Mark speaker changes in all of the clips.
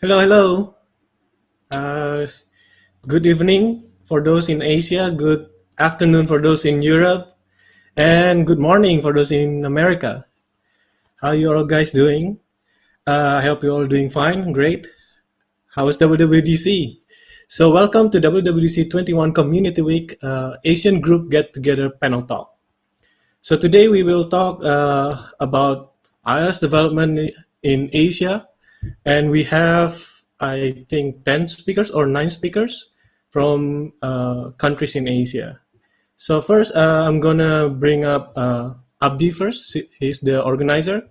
Speaker 1: Hello, hello. Uh, Good evening for those in Asia, good afternoon for those in Europe, and good morning for those in America. How you all guys doing? I hope you're all doing fine. Great. How is WWDC? So welcome to WWDC 21 Community Week Asian Group Get Together panel talk. So today we will talk about iOS development in Asia, and we have I think 10 speakers or 9 speakers from countries in Asia. So first, I'm gonna bring up Abdi first. He's the organizer.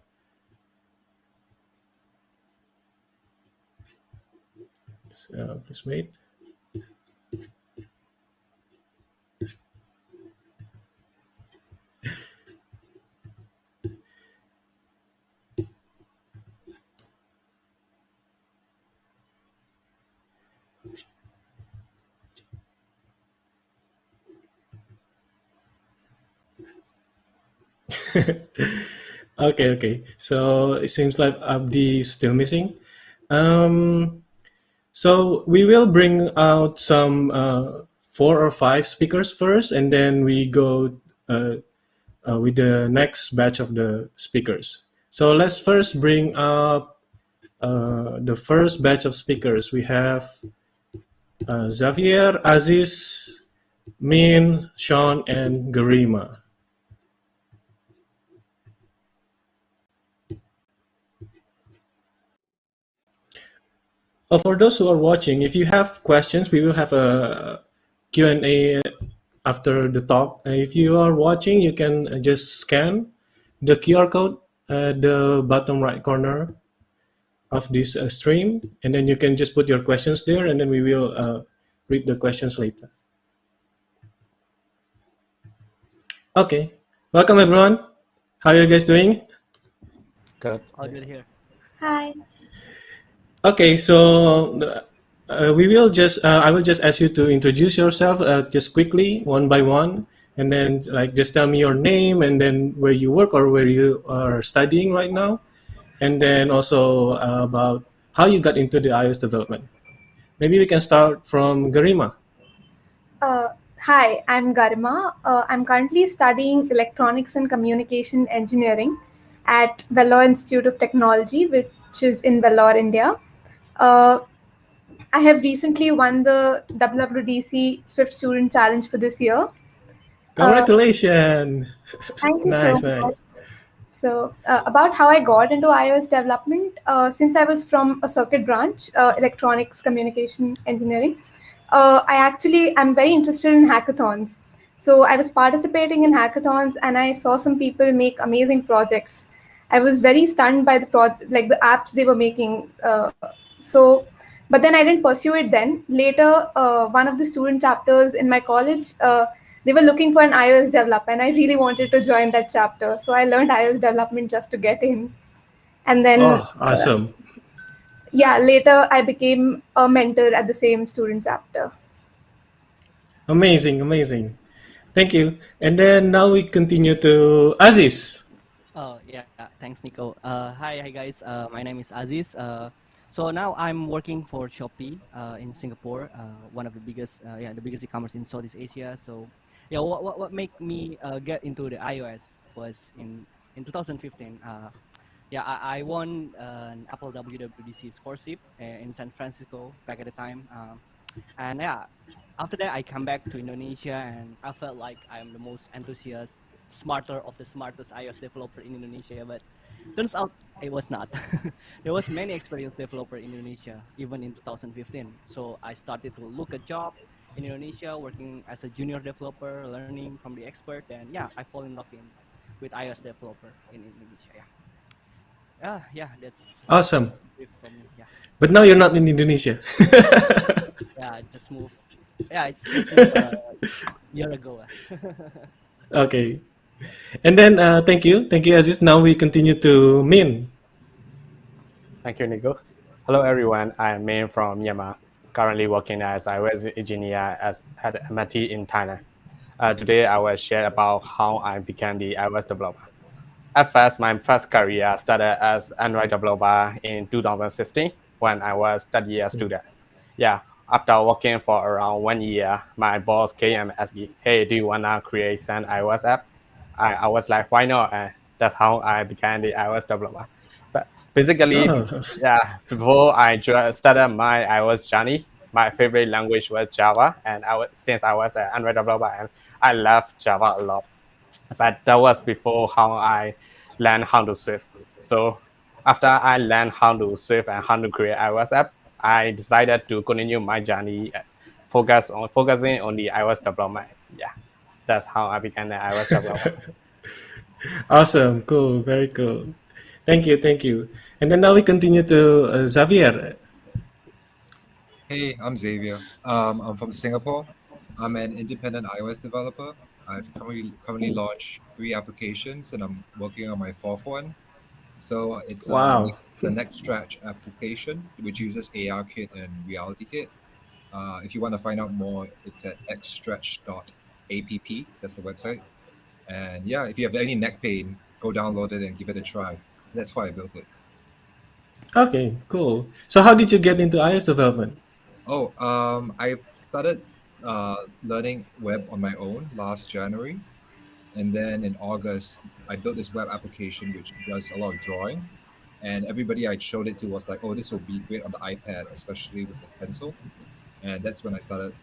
Speaker 1: So, please wait. Okay, okay. So it seems like Abdi is still missing. Um, so we will bring out some 4 or 5 speakers first, and then we go uh, with the next batch of the speakers. So let's first bring up the first batch of speakers. We have Xavier, Aziz, Min, Sean, and Garima. For those who are watching, if you have questions, we will have a Q&A after the talk. If you are watching, you can just scan the QR code at the bottom right corner of this stream, and then you can just put your questions there, and then we will read the questions later. Okay, welcome everyone. How are you guys doing?
Speaker 2: Good.
Speaker 3: All good here.
Speaker 4: Hi.
Speaker 1: Okay, so we will just I will just ask you to introduce yourself just quickly, one by one, and then like just tell me your name and then where you work or where you are studying right now, and then also about how you got into the iOS development. Maybe we can start from Garima.
Speaker 4: Uh, Hi, I'm Garima. I'm currently studying Electronics and Communication Engineering at Vellore Institute of Technology, which is in Vellore, India. Uh, I have recently won the WWDC Swift Student Challenge for this year. Uh,
Speaker 1: Congratulations!
Speaker 4: Thank you so
Speaker 1: Nice,
Speaker 4: much.
Speaker 1: nice.
Speaker 4: So, about how I got into iOS development, since I was from a circuit branch, electronics communication engineering, I'm very interested in hackathons. So I was participating in hackathons, and I saw some people make amazing projects. I was very stunned by like the apps they were making. But then I didn't pursue it. Then later, one of the student chapters in my college. They were looking for an iOS developer, and I really wanted to join that chapter. So I learned iOS development just to get in. And then,
Speaker 1: Oh, awesome.
Speaker 4: yeah, later I became a mentor at the same student chapter.
Speaker 1: Amazing, amazing. Thank you. And then now we continue to Aziz.
Speaker 3: Oh yeah, thanks Nico. Hi guys. My name is Aziz. So now I'm working for Shopee in Singapore, one of the biggest e-commerce in Southeast Asia. So yeah, what made me get into the iOS was in 2015. Yeah, I won an Apple WWDC scholarship in San Francisco back at the time. And yeah, after that I come back to Indonesia and I felt like I'm the most enthusiastic, smarter of the smartest iOS developer in Indonesia, but turns out it was not. There was many experienced developer in Indonesia even in 2015. So I started to look a job in Indonesia, working as a junior developer, learning from the expert, and yeah, I fall in love with iOS developer in Indonesia. Yeah, that's
Speaker 1: Awesome.
Speaker 3: brief from me. Yeah,
Speaker 1: But now you're not in Indonesia.
Speaker 3: yeah, just moved. Yeah, it's just moved a year ago.
Speaker 1: Okay. And then thank you. Thank you, Aziz. Now we continue to Min.
Speaker 2: Thank you, Nico. Hello, everyone. I'm Min from Myanmar, currently working as iOS engineer at MIT in Thailand. Today, I will share about how I became the iOS developer. At first, my first career started as Android developer in 2016. when I was third year student. Yeah, after working for around 1 year, my boss came and asked me, "Hey, do you wanna create an iOS app?" I was like, "Why not?" And that's how I began the iOS developer. But basically,
Speaker 1: Oh,
Speaker 2: yeah, before I started my iOS journey, my favorite language was Java, and since I was an Android developer, and I love Java a lot. But that was before how I learned how to Swift. So after I learned how to Swift and how to create iOS app, I decided to continue my journey, focusing on the iOS development. Yeah, that's how I began the iOS developer.
Speaker 1: awesome, cool, very cool. Thank you, thank you. And then now we continue to Xavier.
Speaker 5: Hey, I'm Xavier. I'm from Singapore. I'm an independent iOS developer. I've currently launched 3 applications, and I'm working on my fourth one. So it's
Speaker 1: Wow.
Speaker 5: the Next Stretch application, which uses ARKit and RealityKit. If you want to find out more, it's at xstretch.app. That's the website. And yeah, if you have any neck pain, go download it and give it a try. That's why I built it.
Speaker 1: Okay, cool. So how did you get into iOS development?
Speaker 5: Oh, I started learning web on my own last January, and then in August, I built this web application which does a lot of drawing. And everybody I showed it to was like, "Oh, this will be great on the iPad, especially with the pencil." And that's when I started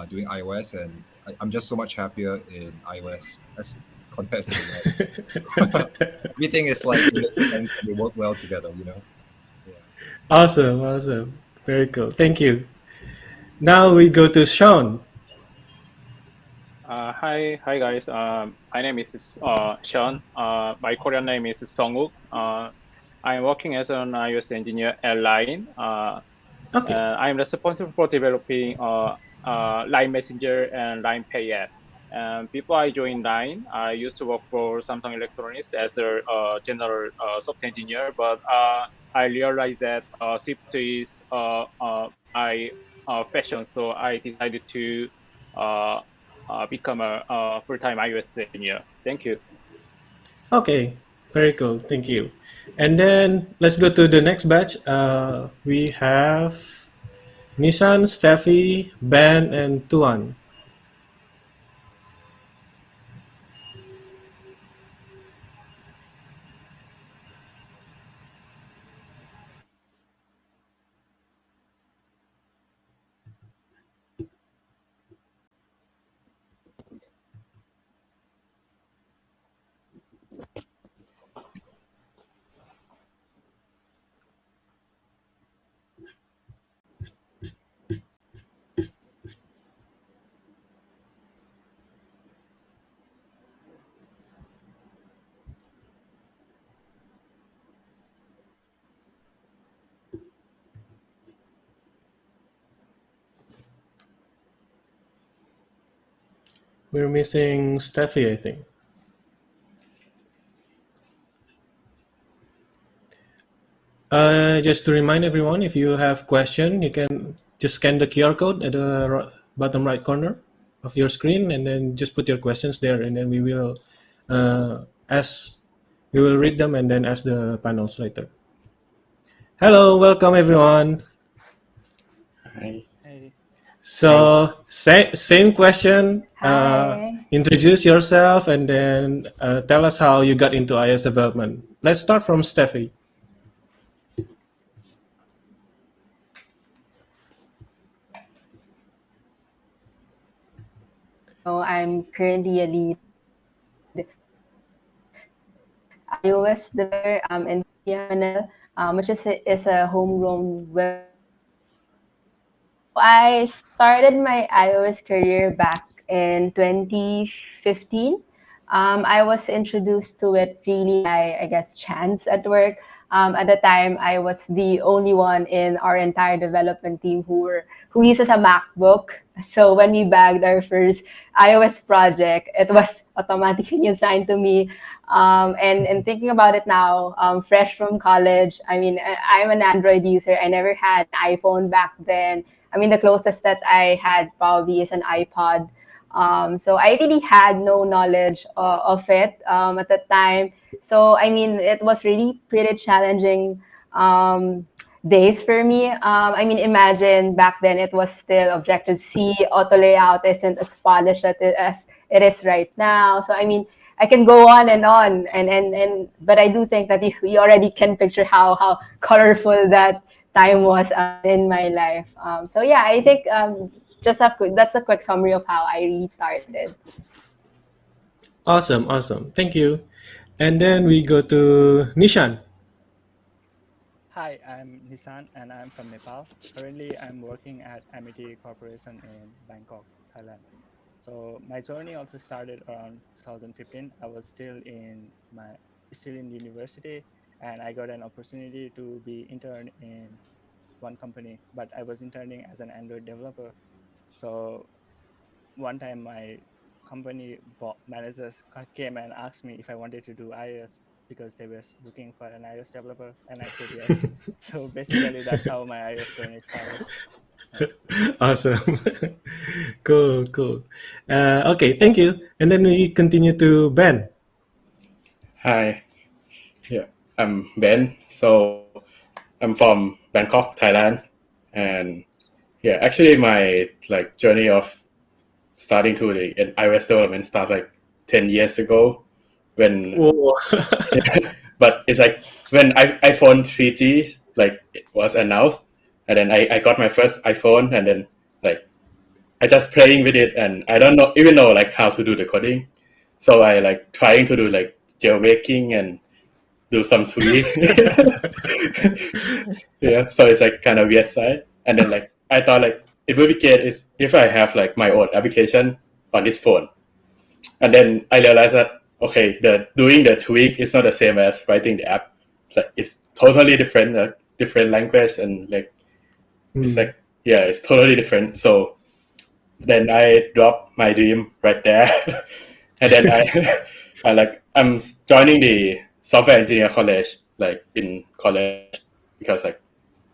Speaker 5: doing iOS, and I'm just so much happier in iOS as compared to the web. Everything is like it makes sense and they work well together, you know. Yeah.
Speaker 1: Awesome, awesome. Very cool. Thank you. Now we go to Sean.
Speaker 6: Hi guys. My name is Sean. My Korean name is Songuk. I'm working as an iOS engineer at Line.
Speaker 1: Okay.
Speaker 6: I'm responsible for developing Line Messenger and Line Pay app. Before I joined Line, I used to work for Samsung Electronics as a general software engineer. But I realized that Swift is my passion, so I decided to uh, become a full-time iOS engineer. Thank you.
Speaker 1: Okay. Very cool. Thank you. And then let's go to the next batch. We have Nissan, Steffi, Ben, and Tuan. We're missing Steffi, I think. Just to remind everyone, if you have question, you can just scan the QR code at the bottom right corner of your screen, and then just put your questions there, and then we will ask. We will read them and then ask the panels later. Hello, welcome everyone.
Speaker 2: Hi.
Speaker 3: Hey.
Speaker 2: Thanks.
Speaker 1: So same question.
Speaker 7: Hi.
Speaker 1: Introduce yourself and then tell us how you got into iOS development. Let's start from Steffi.
Speaker 7: I'm currently a lead iOS developer in CMNL, which is a homegrown web I started my iOS career back in 2015. I was introduced to it really by, I guess, chance at work. At the time, I was the only one in our entire development team who uses a MacBook. So when we bagged our first iOS project, it was automatically assigned to me. And thinking about it now, fresh from college, I mean, I'm an Android user. I never had an iPhone back then. I mean, the closest that I had probably is an iPod. So I really had no knowledge of it at the time. So I mean, it was really pretty challenging. Um, days for me. I mean, imagine back then it was still Objective C, auto layout isn't as polished as it is right now. So I mean, I can go on and on, and but I do think that you already can picture how colorful that time was in my life. So yeah, I think that's a quick summary of how I really started.
Speaker 1: Awesome. Thank you. And then we go to Nishan.
Speaker 8: Hi, I'm Nisan and I'm from Nepal. Currently, I'm working at Amity Corporation in Bangkok, Thailand. So my journey also started around 2015. I was still in university, and I got an opportunity to be intern in one company, but I was interning as an Android developer. So one time my company managers came and asked me if I wanted to do iOS because they were looking for an iOS developer, and I said yes. So basically, that's how my iOS journey started.
Speaker 1: Awesome. Cool. Okay, thank you. And then we continue to Ben.
Speaker 2: Hi, yeah, I'm Ben. So I'm from Bangkok, Thailand, and yeah, actually my like journey of starting to the iOS development started like 10 years ago when
Speaker 1: Whoa.
Speaker 2: but it's like when iPhone 3G like it was announced, and then I got my first iPhone, and then like I just playing with it, and I don't know even know like how to do the coding, so I like trying to do like jailbreaking and do some tweak. Yeah, so it's like kind of weird side, and then like I thought like it would be great is if I have like my own application on this phone, and then I realized that okay, the doing the tweak is not the same as writing the app. It's like it's totally different, different language, and like it's like yeah, it's totally different. So then I dropped my dream right there, and then I'm joining the software engineer college like in college because like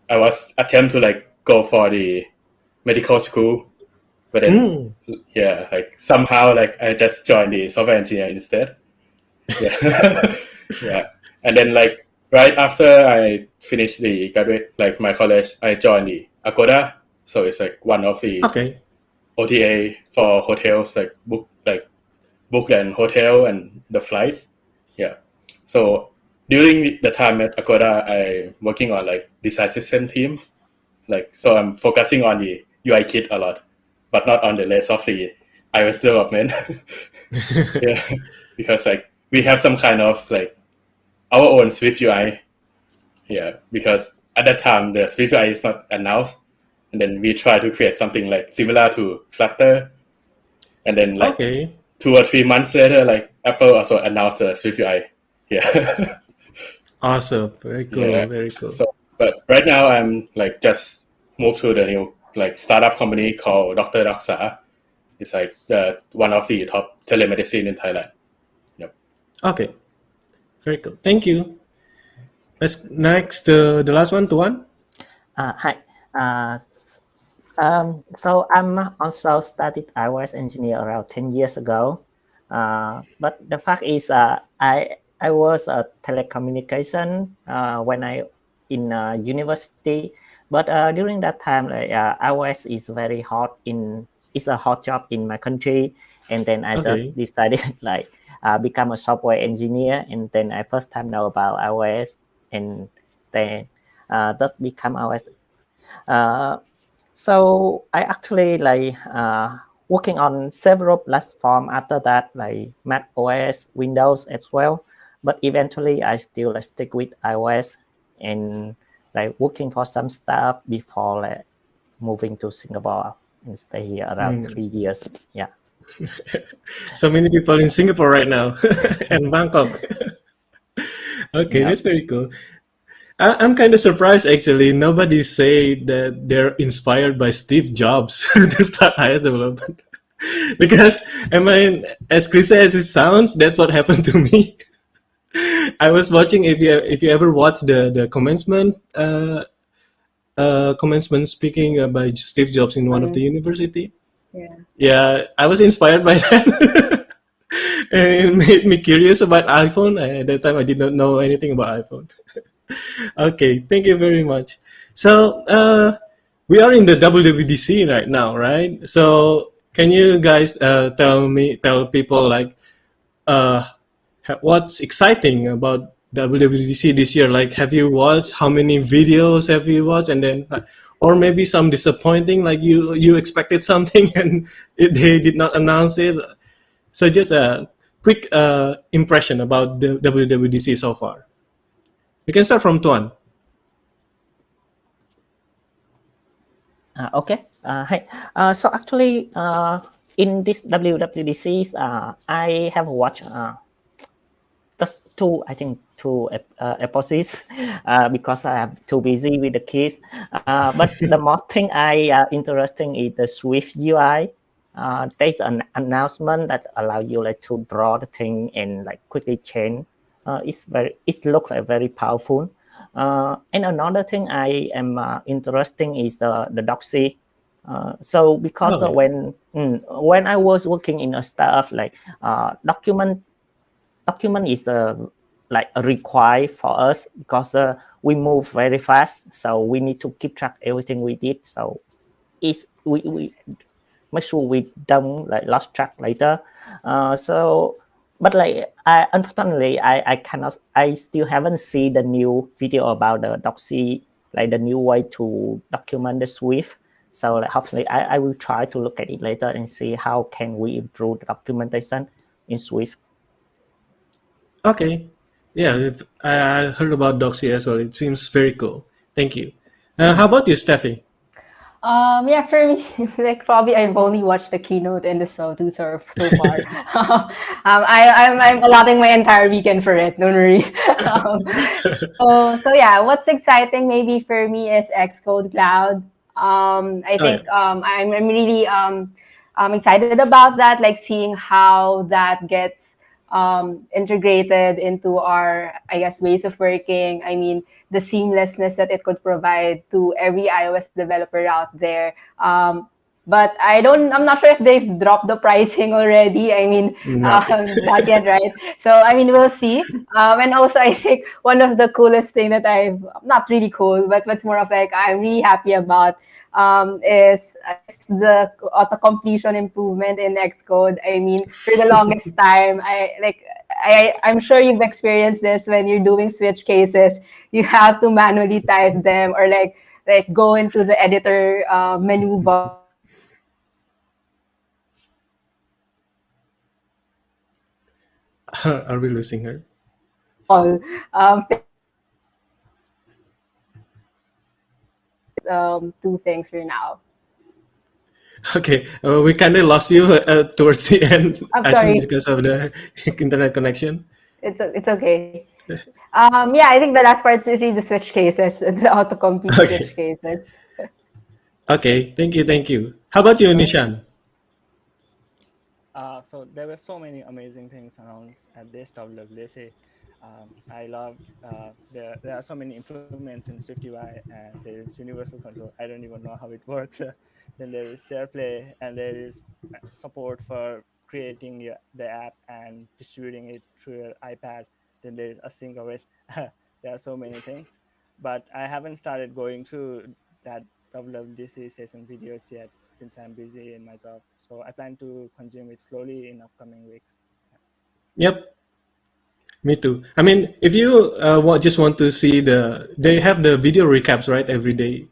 Speaker 2: I was attempt to like go for the medical school, but then yeah, like somehow like I just joined the software engineer instead. Yeah. Yeah, and then like right after I finished the graduate like my college, I joined the Agoda, so it's like one of the
Speaker 1: Okay.
Speaker 2: OTA for hotels like book and hotel and the flights. Yeah, so during the time at Agoda, I working on like design system teams, like so I'm focusing on the UI kit a lot, but not on the rest of the iOS development. Yeah, because like we have some kind of like our own Swift UI. Yeah, because at that time the Swift UI is not announced, and then we try to create something like similar to Flutter, and then like
Speaker 1: Okay.
Speaker 2: 2 or 3 months later, like Apple also announced the Swift UI. Yeah.
Speaker 1: Awesome. Very cool.
Speaker 2: Yeah.
Speaker 1: Very cool.
Speaker 2: So, but right now I'm like just moved to the new like startup company called Dr. Raksa. It's like one of the top telemedicine in Thailand. Yep.
Speaker 1: Okay. Very cool. Thank you. Next, the last one, Tuan.
Speaker 9: Hi. So I'm also studied iOS engineer around 10 years ago. But the fact is, I was a telecommunication when I in university. But during that time, like, iOS is very hot it's a hot job in my country, and then I just decided like become a software engineer, and then I first time know about iOS, and then just become iOS. So I actually like working on several platforms after that, like Mac OS, Windows as well. But eventually, I still like, stick with iOS and like working for some stuff before like moving to Singapore and stay here around 3 years. Yeah.
Speaker 1: So many people in Singapore right now and Bangkok. Okay, that's very cool. I'm kind of surprised actually. Nobody say that they're inspired by Steve Jobs to start iOS development. Because I mean, as cliche as it sounds, that's what happened to me. I was watching if you ever watch the commencement speaking by Steve Jobs in one of the university. Yeah, I was inspired by that. And it made me curious about iPhone. At that time, I did not know anything about iPhone. Okay, thank you very much. So we are in the WWDC right now, right? So can you guys tell people like what's exciting about WWDC this year? Like, have you watched? How many videos have you watched? And then, or maybe some disappointing, like you expected something and they did not announce it. So just a quick impression about the WWDC so far. You can start from Tuan.
Speaker 9: Okay. Hi. So actually, in this WWDC, I have watched just two, I think two episodes because I am too busy with the kids. But the most thing I interesting is the Swift UI. There's an announcement that allow you like to draw the thing and like quickly change. It looks like very powerful. And another thing I am interesting is the Doxy. So because when I was working in a startup, like document is like a required for us because we move very fast, so we need to keep track everything we did. So we make sure we don't like lost track later. But like unfortunately I still haven't seen the new video about the Doxy, like the new way to document the Swift. So like hopefully I will try to look at it later and see how can we improve the documentation in Swift.
Speaker 1: Okay. Yeah, I heard about Doxy as well. It seems very cool. Thank you. How about you, Steffi?
Speaker 7: Yeah, for me, like probably I've only watched the keynote and the so far. I'm allotting my entire weekend for it. Don't worry. So yeah, what's exciting maybe for me is Xcode Cloud. I think I'm really excited about that, like seeing how that gets integrated into our, I guess, ways of working. I mean, the seamlessness that it could provide to every iOS developer out there. But I'm not sure if they've dropped the pricing already. I mean, not yet, right? So, I mean, we'll see. And also, I think one of the coolest thing that not really cool, but what's more of like, I'm really happy about is the auto completion improvement in Xcode. I mean, for the longest time, I'm sure you've experienced this when you're doing switch cases. You have to manually type them or like go into the editor menu bar.
Speaker 1: Are we losing her?
Speaker 7: Two things for now.
Speaker 1: Okay, we kind of lost you towards the end.
Speaker 7: I'm
Speaker 1: I
Speaker 7: sorry.
Speaker 1: think because of the internet connection.
Speaker 7: It's okay. Yeah, I think the last part is really the switch cases, the autocomplete switch cases.
Speaker 1: Okay, thank you. How about you, Nishan?
Speaker 8: So there were so many amazing things announced at this WWDC. I love there are so many improvements in SwiftUI, and there is universal control. I don't even know how it works. Then there is SharePlay, and there is support for creating the app and distributing it through your iPad. Then there is async of it. There are so many things, but I haven't started going through that WWDC session videos yet since I'm busy in my job. So I plan to consume it slowly in upcoming weeks.
Speaker 1: Yep, me too. I mean, if you just want to see they have the video recaps, right, every day,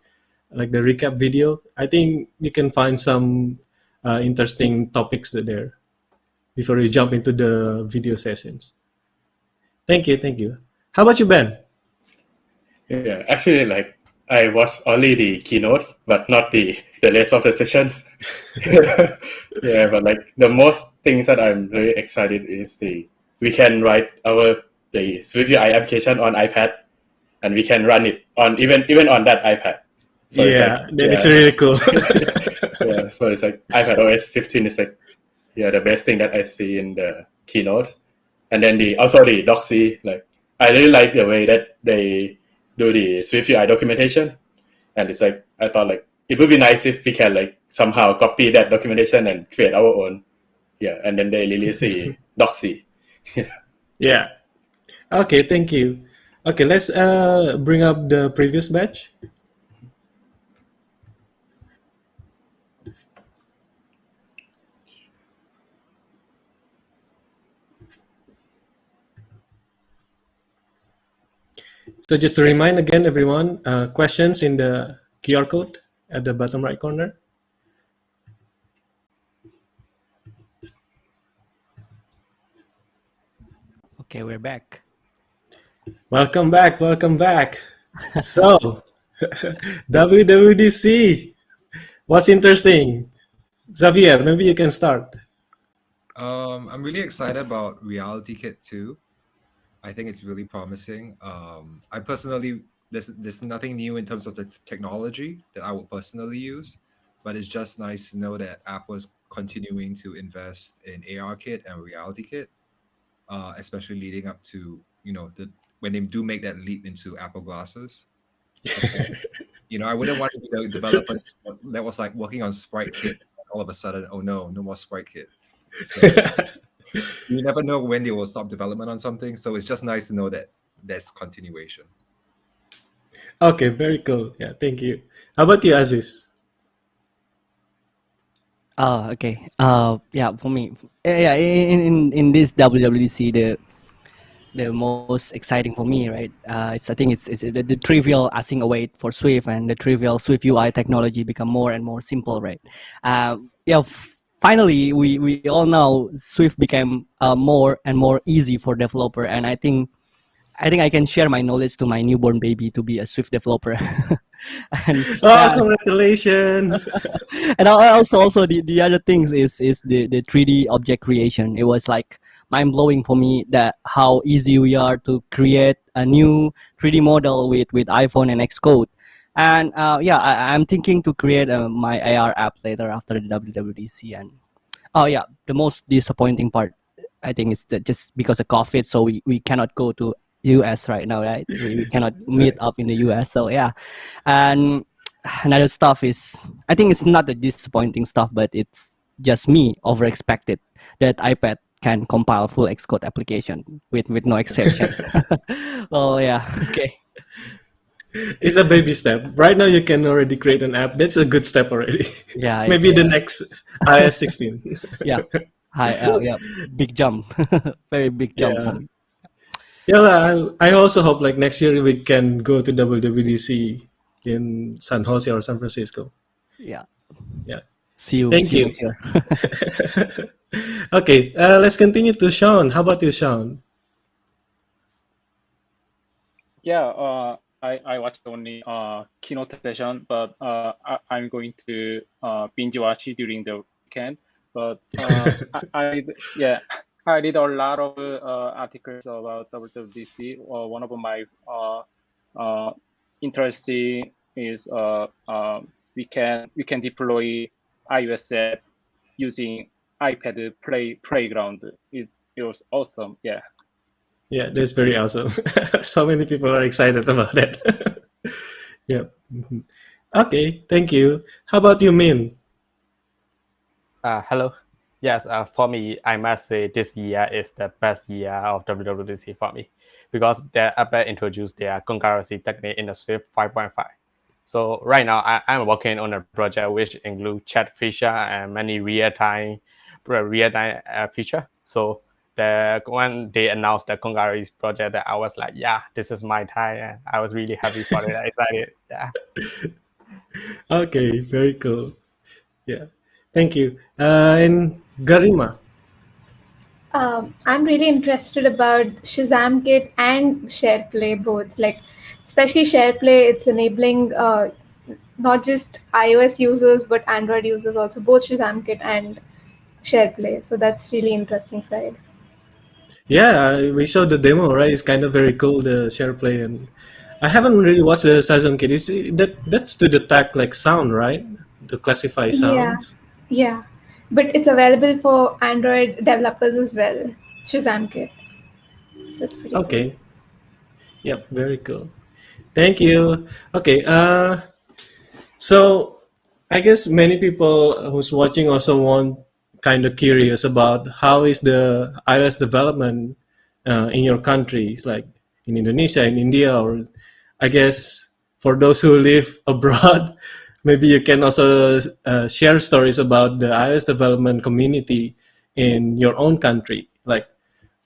Speaker 1: like the recap video. I think you can find some interesting topics there before you jump into the video sessions. Thank you. How about you, Ben?
Speaker 2: Yeah, actually, like I watched only the keynotes, but not the rest of the sessions. Yeah, but like the most things that I'm really excited is we can write the SwiftUI application on iPad, and we can run it on even on that iPad. So
Speaker 1: that is really cool.
Speaker 2: Yeah, so it's like iPad OS 15 is like the best thing that I see in the keynotes. And then also the Doxy, like I really like the way that they do the SwiftUI documentation. And it's like I thought like it would be nice if we can like somehow copy that documentation and create our own. Yeah, and then they release the Doxy.
Speaker 1: Yeah. Okay, thank you. Okay, let's bring up the previous batch. So just to remind again, everyone, questions in the QR code at the bottom right corner.
Speaker 3: Okay, we're back.
Speaker 1: Welcome back. Welcome back. So, WWDC was interesting. Xavier, maybe you can start.
Speaker 5: I'm really excited about Reality Kit 2. I think it's really promising. I personally, there's nothing new in terms of the technology that I would personally use, but it's just nice to know that Apple's continuing to invest in AR Kit and Reality Kit, especially leading up to the when they do make that leap into Apple glasses. I wouldn't want to be the developer that was like working on Sprite Kit. All of a sudden, oh no, no more Sprite Kit. So you never know when they will stop development on something. So it's just nice to know that there's continuation.
Speaker 1: Okay, very cool. Yeah, thank you. How about you, Aziz?
Speaker 3: Oh, okay. Yeah, for me, yeah, in this WWDC, the most exciting for me, right? I think it's the trivial async await for Swift and the trivial Swift UI technology become more and more simple, right? Yeah, finally, we all know Swift became more and more easy for developer, and I think I can share my knowledge to my newborn baby to be a Swift developer. And
Speaker 1: Oh, congratulations!
Speaker 3: and also the other things is the 3D object creation. It was like mind blowing for me that how easy we are to create a new 3D model with iPhone and Xcode. And yeah, I'm thinking to create my AR app later after the WWDC. And oh yeah, the most disappointing part, I think, is that just because of COVID, so we cannot go to US right now, right? We cannot meet up in the US. So yeah, and another stuff is, I think it's not the disappointing stuff, but it's just me over expected that iPad can compile full Xcode application with no exception. Well, yeah, okay.
Speaker 1: It's a baby step. Right now, you can already create an app. That's a good step already.
Speaker 3: Yeah,
Speaker 1: Maybe the next iOS 16.
Speaker 3: Yeah, yeah, big jump, very big jump for
Speaker 1: Yeah.
Speaker 3: me.
Speaker 1: Yeah, I also hope like next year we can go to WWDC in San Jose or San Francisco.
Speaker 3: Yeah.
Speaker 1: Yeah.
Speaker 3: See you.
Speaker 1: Thank
Speaker 3: See you
Speaker 1: you.
Speaker 3: next year.
Speaker 1: Okay, let's continue to Sean. How about you, Sean?
Speaker 6: Yeah, I watched only keynote session, but I'm going to binge watch it during the weekend. But yeah, I read a lot of articles about WWDC. One of my interesting is we can deploy iOS app using iPad playground. It was awesome. Yeah.
Speaker 1: Yeah, that's very awesome. So many people are excited about that. Yeah. Mhm. Okay, thank you. How about you, Min?
Speaker 2: Hello. Yes, for me, I must say this year is the best year of WWDC for me because Apple introduced their concurrency technique in the Swift 5.5. So right now, I'm working on a project which includes chat feature and many real-time feature. So when they announced the concurrency project, I was like, yeah, this is my time, and I was really happy for it. Excited. Yeah.
Speaker 1: Okay, very cool. Yeah, thank you. And Garima.
Speaker 4: I'm really interested about Shazam Kit and SharePlay both. Like, especially SharePlay, it's enabling not just iOS users but Android users also, both Shazam Kit and SharePlay. So that's really interesting side.
Speaker 1: Yeah, we saw the demo, right? It's kind of very cool, the share play, and I haven't really watched the Shazam Kit. That's to detect like sound, right? To classify
Speaker 4: Yeah,
Speaker 1: sounds.
Speaker 4: yeah. But it's available for Android developers as well, Shazam Kit. So it's pretty cool.
Speaker 1: Okay. Yep, very cool. Thank you. Okay. So I guess many people who's watching also want kind of curious about how is the iOS development in your countries, like in Indonesia, in India, or I guess for those who live abroad, maybe you can also share stories about the iOS development community in your own country. Like,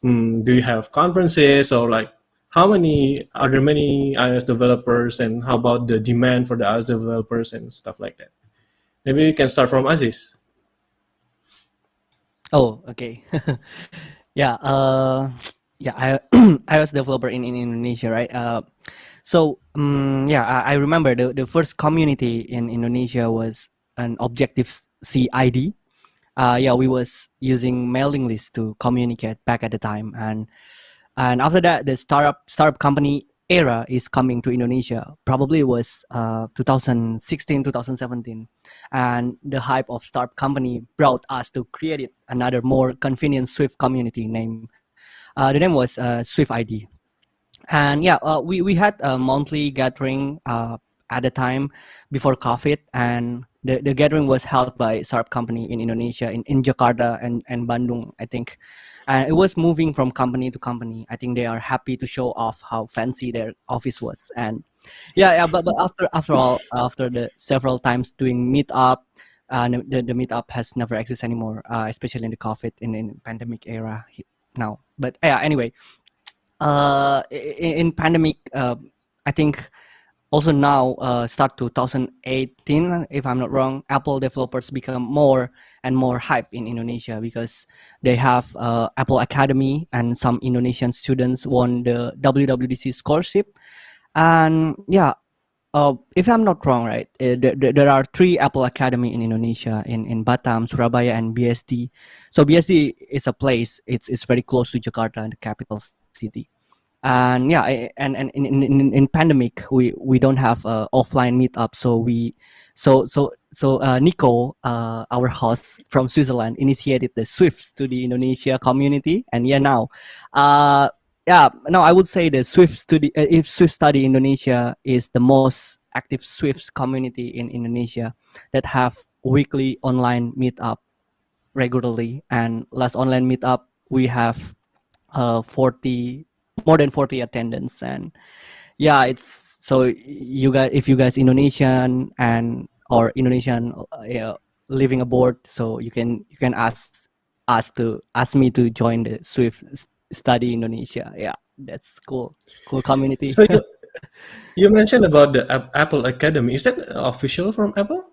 Speaker 1: do you have conferences or like how many are there many iOS developers, and how about the demand for the iOS developers and stuff like that? Maybe we can start from Aziz.
Speaker 3: Oh, okay. Yeah. Yeah. I was developer in Indonesia, right? Yeah, I remember the first community in Indonesia was an Objective C ID. Yeah, we was using mailing list to communicate back at the time, and after that, the startup company era is coming to Indonesia. Probably it was 2016, 2017, and the hype of startup company brought us to create it, another more convenient Swift community name. The name was Swift ID. And yeah, we had a monthly gathering at the time before COVID, and the gathering was held by startup company in Indonesia, in Jakarta and Bandung, I think. And it was moving from company to company. I think they are happy to show off how fancy their office was. And yeah, but after all, after the several times doing meetup, the meetup has never existed anymore, especially in the COVID in pandemic era now. But yeah, anyway, in pandemic, I think also now start 2018, if I'm not wrong, Apple developers become more and more hype in Indonesia because they have Apple Academy, and some Indonesian students won the WWDC scholarship. And yeah, if I'm not wrong, right, there are 3 Apple Academy in Indonesia, in Batam, Surabaya, and BSD. So BSD is a place, it's very close to Jakarta, the capital city. And yeah, in pandemic, we don't have offline meetup, so Nico, our host from Switzerland, initiated the Swifts to the Indonesia community. And yeah, now I would say the Swift Study Indonesia is the most active Swifts community in Indonesia that have weekly online meetup regularly. And last online meetup, we have 40 more than 40 attendance. And yeah, it's so you guys, if you guys Indonesian and or Indonesian living abroad, so you can ask me to join the Swift Study Indonesia. Yeah, that's cool community.
Speaker 1: So you mentioned about the Apple Academy. Is that official from Apple?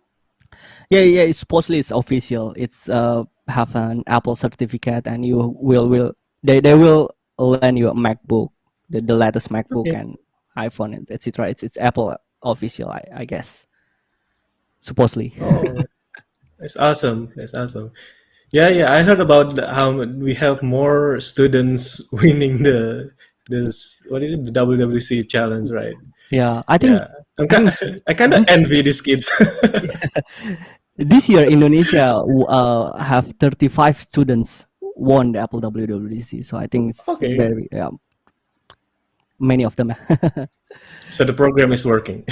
Speaker 3: Yeah, it's supposedly it's official. It's have an Apple certificate, and you they will lend you a MacBook, the latest MacBook
Speaker 1: Okay.
Speaker 3: and iPhone, and etc. It's Apple official, I guess, supposedly.
Speaker 1: Oh, that's awesome. That's awesome. Yeah. I heard about how we have more students winning this, what is it, the WWC challenge, right?
Speaker 3: Yeah, I think
Speaker 1: Yeah, I kind of envy these kids.
Speaker 3: this year Indonesia have 35 students won the Apple WWDC. So I think it's
Speaker 1: Okay.
Speaker 3: very many of them.
Speaker 1: So the program is working.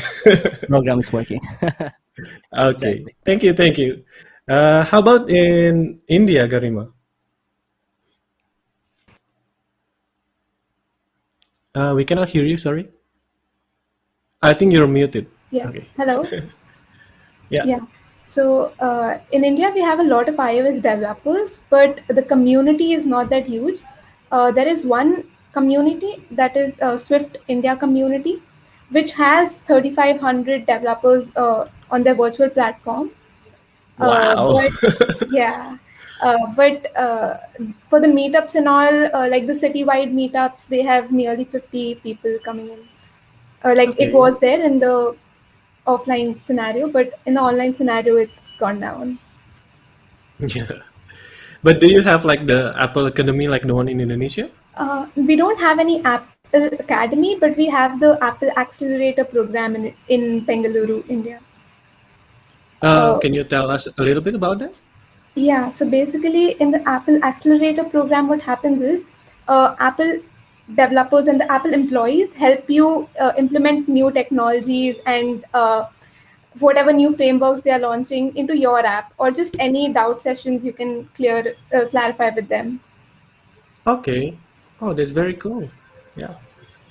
Speaker 3: Program is working.
Speaker 1: Okay,
Speaker 3: Exactly.
Speaker 1: thank you. How about in India, Garima? We cannot hear you. Sorry. I think you're muted.
Speaker 4: Yeah.
Speaker 1: Okay.
Speaker 4: Hello.
Speaker 1: Yeah.
Speaker 4: Yeah. So in India, we have a lot of iOS developers, but the community is not that huge. There is one community that is Swift India community, which has 3,500 developers on their virtual platform.
Speaker 1: Wow.
Speaker 4: But yeah, but for the meetups and all, like the citywide meetups, they have nearly 50 people coming in. Like it
Speaker 1: Okay.
Speaker 4: was there in the offline scenario, but in the online scenario, it's gone down.
Speaker 1: Yeah. But do you have like the Apple Academy, like the one in Indonesia?
Speaker 4: We don't have any Apple Academy, but we have the Apple Accelerator program in Bengaluru, India.
Speaker 1: Can you tell us a little bit about that?
Speaker 4: Yeah, so basically in the Apple Accelerator program, what happens is Apple developers and the Apple employees help you implement new technologies and whatever new frameworks they are launching into your app, or just any doubt sessions you can clarify with them.
Speaker 1: Okay. Oh, that's very cool. Yeah.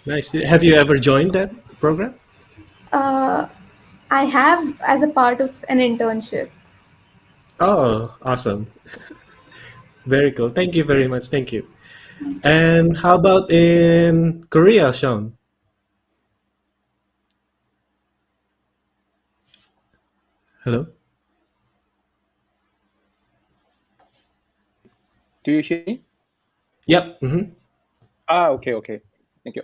Speaker 1: Nice. Have you ever joined that program?
Speaker 4: Uh, I have as a part of an internship.
Speaker 1: Oh, awesome. Very cool. Thank you very much. Thank you. And how about in Korea, Sean? Hello?
Speaker 6: Do you hear me?
Speaker 1: Yep. Mm-hmm.
Speaker 6: Okay. Thank you.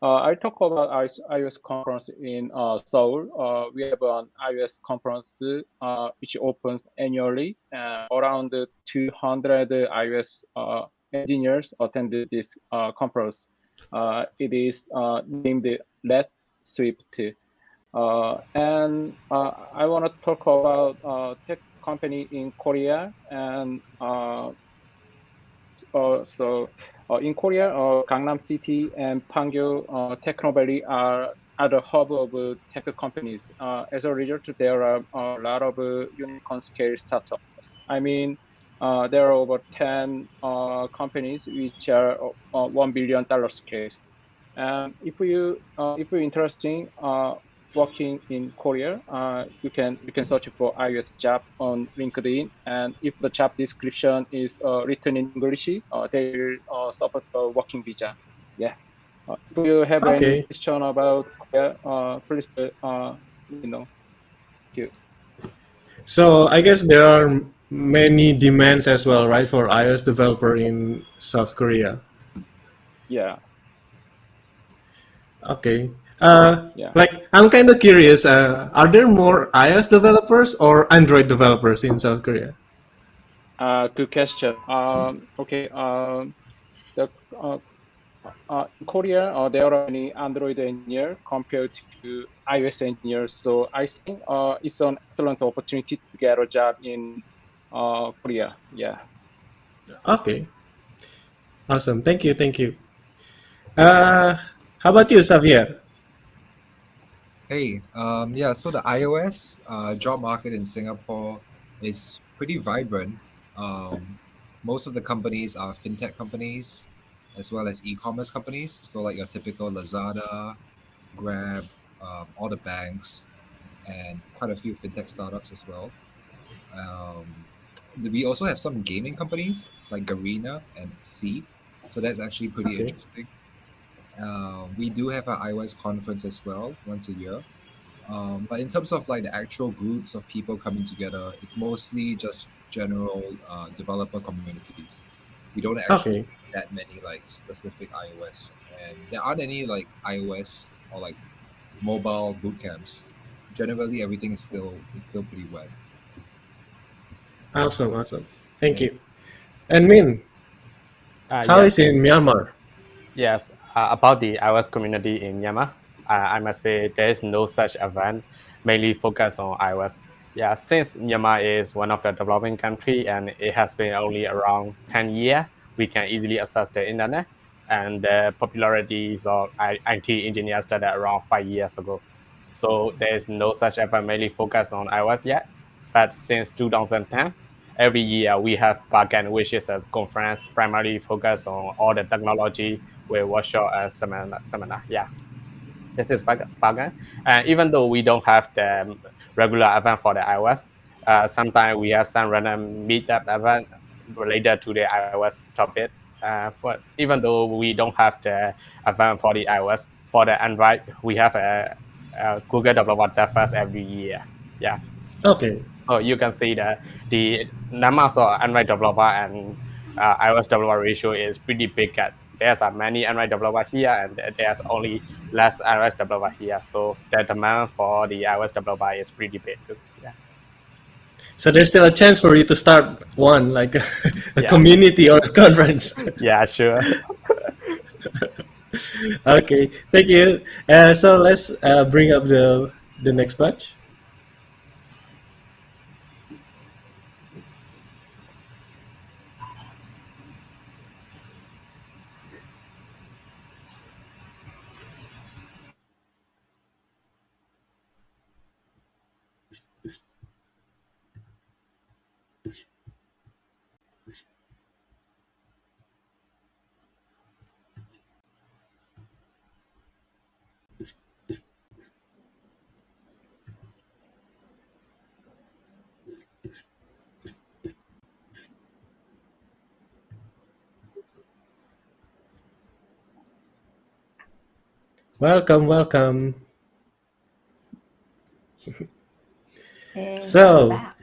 Speaker 6: I talk about iOS conference in Seoul. We have an iOS conference which opens annually. Around 200 iOS engineers attended this conference. It is named Let Swift. And I want to talk about tech company in Korea and in Korea, Gangnam City and Pangyo, Techno Valley are the hub of tech companies. As a result, there are a lot of unicorn scale startups. I mean, there are over 10 companies which are $1 billion scales. If you're interested working in Korea, you can search for iOS job on LinkedIn, and if the job description is written in English, they will support the working visa. Yeah. If you have any
Speaker 1: Okay.
Speaker 6: question about Korea, please let me know. Thank you.
Speaker 1: So I guess there are many demands as well, right, for iOS developer in South Korea.
Speaker 6: Yeah.
Speaker 1: Okay.
Speaker 6: Yeah.
Speaker 1: Like I'm kind of curious. Are there more iOS developers or Android developers in South Korea?
Speaker 6: Good question. Okay. The in Korea, there are many Android engineers compared to iOS engineers. So I think it's an excellent opportunity to get a job in Korea. Yeah.
Speaker 1: Okay. Awesome. Thank you. Thank you. Uh, how about you, Xavier?
Speaker 5: Hey, yeah, so the iOS job market in Singapore is pretty vibrant. Most of the companies are fintech companies as well as e-commerce companies. So like your typical Lazada, Grab, all the banks, and quite a few fintech startups as well. Um, we also have some gaming companies like Garena and Seed. So that's actually pretty
Speaker 1: Okay.
Speaker 5: interesting. We do have an iOS conference as well once a year. But in terms of like the actual groups of people coming together, it's mostly just general developer communities. We don't actually
Speaker 1: Okay.
Speaker 5: have that many like specific iOS, and there aren't any like iOS or like mobile boot camps. Generally, everything is still pretty web.
Speaker 1: Awesome. Awesome. Thank
Speaker 5: Yeah.
Speaker 1: you. And Min, how
Speaker 2: Yes,
Speaker 1: is it in Myanmar?
Speaker 2: yes. About the iOS community in Myanmar, I must say there is no such event mainly focused on iOS. Yeah, since Myanmar is one of the developing country and it has been only around 10 years, we can easily access the internet. And the popularity of IT engineers started around 5 years ago. So there is no such event mainly focused on iOS yet. But since 2010, every year we have backend, which is a conference primarily focused on all the technology with workshop and seminar. Yeah, this is backend. And even though we don't have the regular event for the iOS, sometimes we have some random meetup event related to the iOS topic. Even though we don't have the event for the iOS, for the Android, we have a Google Developer Fest every year. Yeah.
Speaker 1: Okay.
Speaker 2: Oh, you can see the number of Android developer and iOS developer ratio is pretty big. There's many Android developer here, and there's only less iOS developer here. So the demand for the iOS developer is pretty big too. Yeah,
Speaker 1: So there's still a chance for you to start one, like a
Speaker 2: yeah,
Speaker 1: community or a conference.
Speaker 2: yeah, sure.
Speaker 1: Okay, thank you. So let's bring up the next batch. Welcome, welcome.
Speaker 7: And we're
Speaker 1: So,
Speaker 7: back.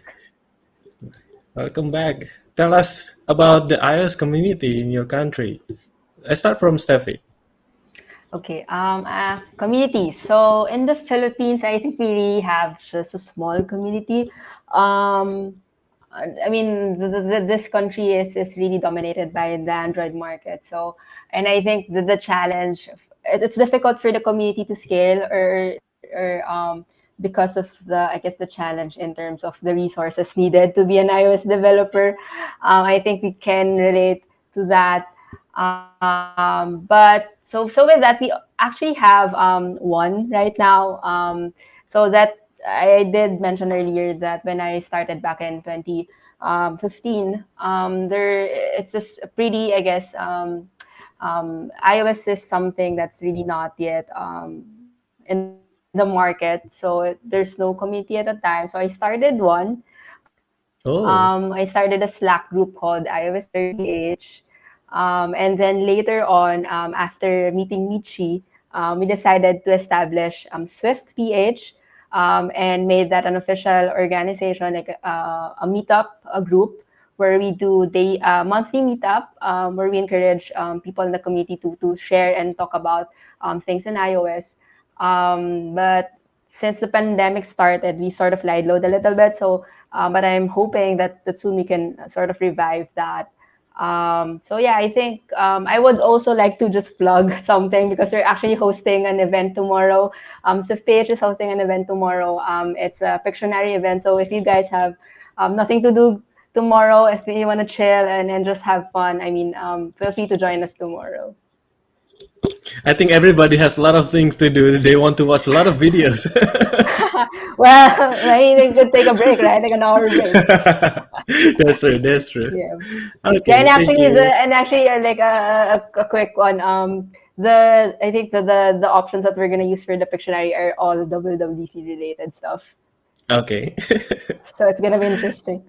Speaker 1: welcome back. Tell us about the iOS community in your country. Let's start from Steffi.
Speaker 7: Okay, community. So in the Philippines, I think we really have just a small community. Um, I mean, this country is really dominated by the Android market. So, and I think the challenge, it's difficult for the community to scale or because of the, I guess, the challenge in terms of the resources needed to be an iOS developer. I think we can relate to that. But with that, we actually have one right now. So that I did mention earlier that when I started back in 2015, there it's just pretty, I guess, iOS is something that's really not yet in the market, so there's no community at the time. So I started one.
Speaker 1: Oh,
Speaker 7: I started a Slack group called iOS 30PH. And then later on, after meeting Michi, we decided to establish Swift PH and made that an official organization, like a meetup, a group where we do monthly meetup where we encourage people in the community to share and talk about things in iOS. But since the pandemic started, we sort of lied low a little bit. So, but I'm hoping that soon we can sort of revive that. So yeah, I think I would also like to just plug something because we're actually hosting an event tomorrow. So PH is hosting an event tomorrow. It's a Pictionary event. So if you guys have nothing to do tomorrow, if you want to chill and just have fun, I mean, feel free to join us tomorrow.
Speaker 1: I think everybody has a lot of things to do. They want to watch a lot of videos.
Speaker 7: Well, maybe they could take a break, right? Like an hour break.
Speaker 1: That's true. That's true.
Speaker 7: Yeah. Yeah,
Speaker 1: Okay, thank you.
Speaker 7: and actually like a quick one. I think the options that we're gonna use for the Pictionary are all WWDC related stuff.
Speaker 1: Okay.
Speaker 7: So it's gonna be interesting.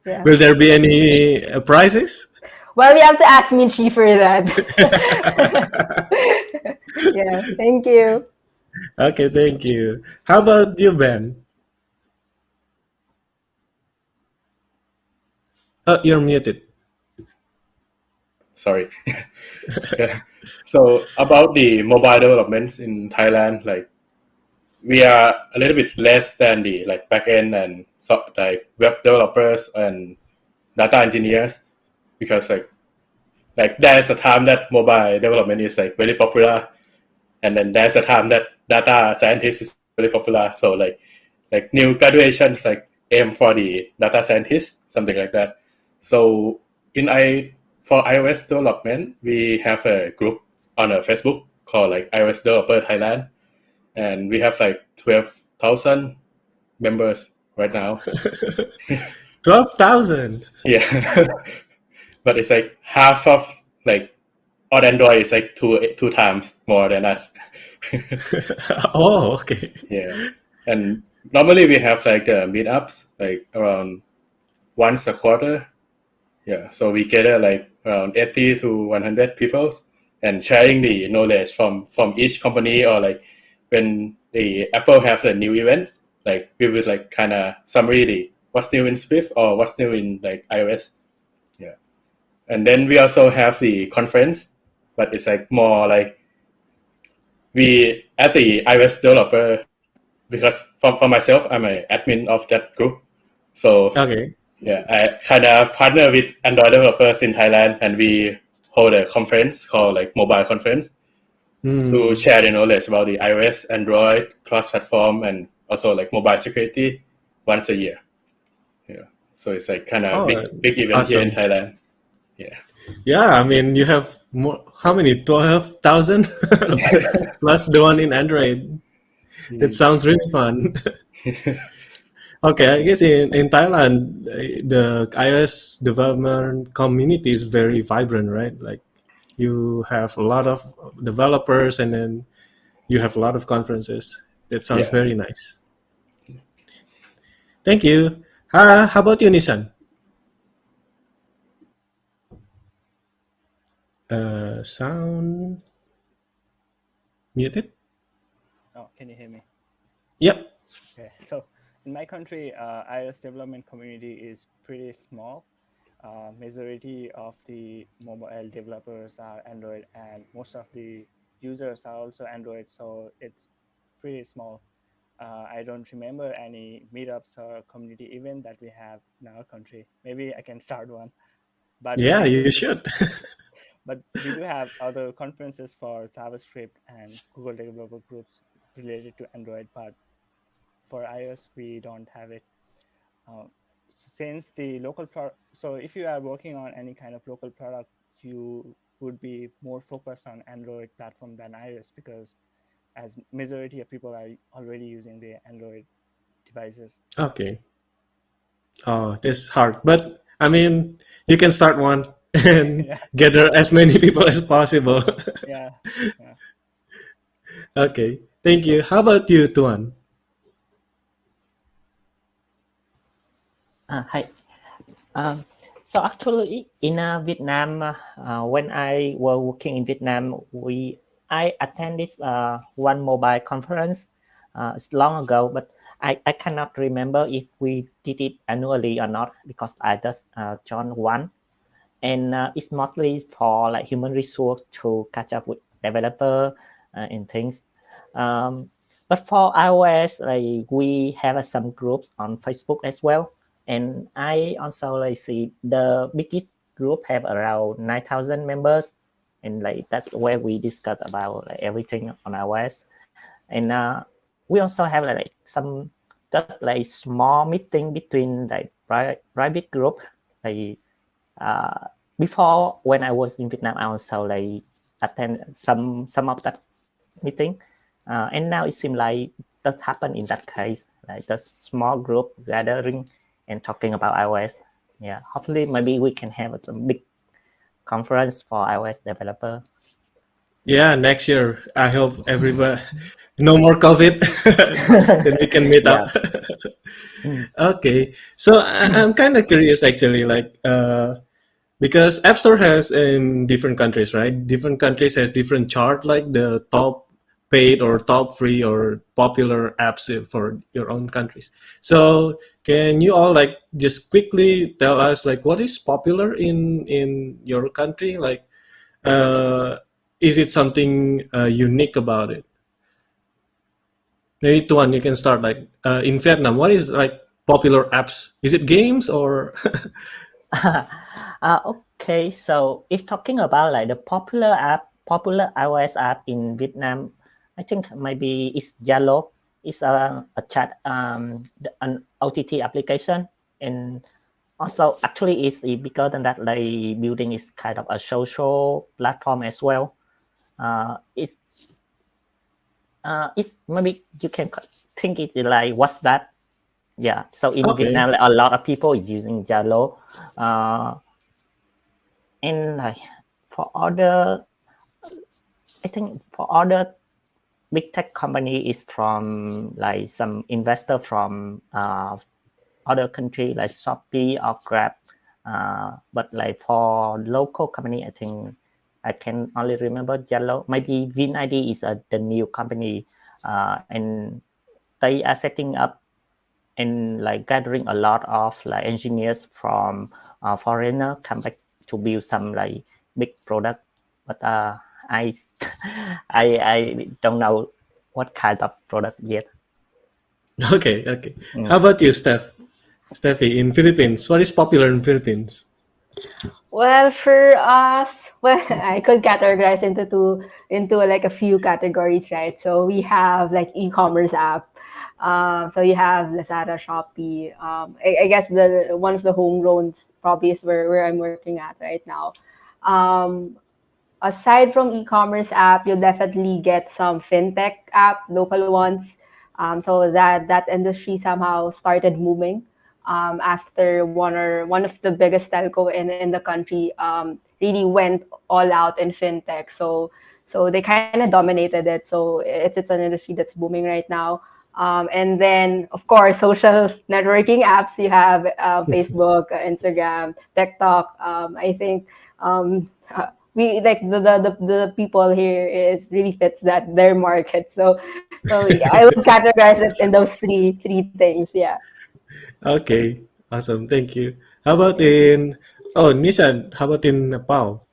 Speaker 7: Yeah.
Speaker 1: Will there be any prizes?
Speaker 7: Well, we have to ask Michi for that. Yeah. Thank you.
Speaker 1: Okay, thank you. How about you, Ben? Oh, you're muted.
Speaker 10: Sorry. Yeah. So about the mobile developments in Thailand, like we are a little bit less than the like backend and like web developers and data engineers because like there's a time that mobile development is like very popular, and then there's a time that data scientist is very popular. So like new graduations like aim for the data scientist, something like that. So for iOS development, we have a group on a Facebook called like iOS Developer Thailand, and we have like 12,000 members right now.
Speaker 1: 12,000.
Speaker 10: Yeah, but it's like half of like on Android is like two times more than us.
Speaker 1: Oh, okay.
Speaker 10: Yeah, and normally we have like meetups like around once a quarter. Yeah, so we gather like around 80 to 100 people and sharing the knowledge from each company, or like when the Apple have a new event, like we would like kind of summary the what's new in Swift or what's new in like iOS. Yeah, and then we also have the conference, but it's like more like we as a iOS developer, because for myself I'm an admin of that group, so
Speaker 1: Okay.
Speaker 10: yeah, I kind of partner with Android developers in Thailand, and we hold a conference called like Mobile Conference to share the knowledge about the iOS, Android, cross-platform, and also like mobile security once a year. Yeah, so it's like kind of
Speaker 1: Oh,
Speaker 10: big
Speaker 1: that's
Speaker 10: event here in
Speaker 1: awesome.
Speaker 10: Thailand. Yeah,
Speaker 1: Yeah, I mean, you have more, how many? 12,000 plus the one in Android. That sounds really fun. Okay, I guess in Thailand, the iOS development community is very vibrant, right? Like you have a lot of developers and then you have a lot of conferences. That sounds
Speaker 10: yeah.
Speaker 1: very nice. Thank you. How about you, Nissan? Sound muted?
Speaker 8: Can you hear me?
Speaker 1: Yep.
Speaker 8: Okay. So in my country, iOS development community is pretty small. Majority of the mobile developers are Android, and most of the users are also Android. So it's pretty small. I don't remember any meetups or community event that we have in our country. Maybe I can start one. But
Speaker 1: Yeah,
Speaker 8: we
Speaker 1: you
Speaker 8: do,
Speaker 1: should.
Speaker 8: but we do have other conferences for JavaScript and Google developer groups related to Android. But for iOS, we don't have it. Uh, since the so if you are working on any kind of local product, you would be more focused on Android platform than iOS, because as majority of people are already using the Android devices.
Speaker 1: Okay. Oh, that's hard. But I mean, you can start one and
Speaker 8: Yeah,
Speaker 1: gather as many people as possible.
Speaker 8: yeah, yeah.
Speaker 1: Okay. Thank you. How about you, Tuan?
Speaker 9: Hi. Um, so actually, in Vietnam, when I was working in Vietnam, I attended one mobile conference. It's long ago, but I cannot remember if we did it annually or not, because I just joined one, and it's mostly for like human resource to catch up with developer and things. Um, but for iOS, like we have some groups on Facebook as well, and I also like see the biggest group have around 9,000 members, and like that's where we discuss about like everything on iOS. And we also have like some just like small meeting between like private group. Like uh, before, when I was in Vietnam, I also like attend some of that meeting, and now it seems like that happened in that case, like the small group gathering and talking about iOS. Yeah, hopefully maybe we can have some big conference for iOS developer.
Speaker 1: Yeah, next year. I hope everybody no more COVID. Then we can meet up.
Speaker 9: Yeah.
Speaker 1: Okay. So I'm kind of curious actually, like because App Store has in different countries, right? Different countries have different chart, like the top paid or top free or popular apps for your own countries. So can you all like just quickly tell us like what is popular in your country? Like, uh, is it something unique about it? Maybe Tuan, you can start like in Vietnam. What is like popular apps? Is it games or?
Speaker 9: Okay, so if talking about like the popular iOS app in Vietnam, I think maybe it's Zalo. It's a chat, an OTT application, and also actually it's bigger than that. Like building is kind of a social platform as well. It's maybe you can think it like what's that? Yeah. So in
Speaker 1: Okay.
Speaker 9: Vietnam, like, a lot of people is using Zalo. And like for other, I think for other big tech company is from like some investor from other country like Shopee or Grab. But like for local company, I think I can only remember Zalo. Maybe VinID is the new company, and they are setting up and like gathering a lot of like engineers from foreigner come back to build some like big product. But I I don't know what kind of product yet.
Speaker 1: Okay. Okay. How about you, Steffi, in Philippines, what is popular in Philippines?
Speaker 7: Well, for us, well, I could categorize into like a few categories, right? So we have like e-commerce app. So you have Lazada, Shopee. I guess the one of the homegrown probably is where I'm working at right now. Um, Aside from e-commerce app, you'll definitely get some fintech app, local ones. So that industry somehow started moving after one of the biggest telco in the country really went all out in fintech. So they kind of dominated it. So it's an industry that's booming right now. And then, of course, social networking apps. You have Facebook, Instagram, TikTok. I think um, we like the people here is really fits that their market. So I would categorize it in those three things. Yeah.
Speaker 1: Okay, awesome. Thank you. How about in oh Nishan? How about in Nepal?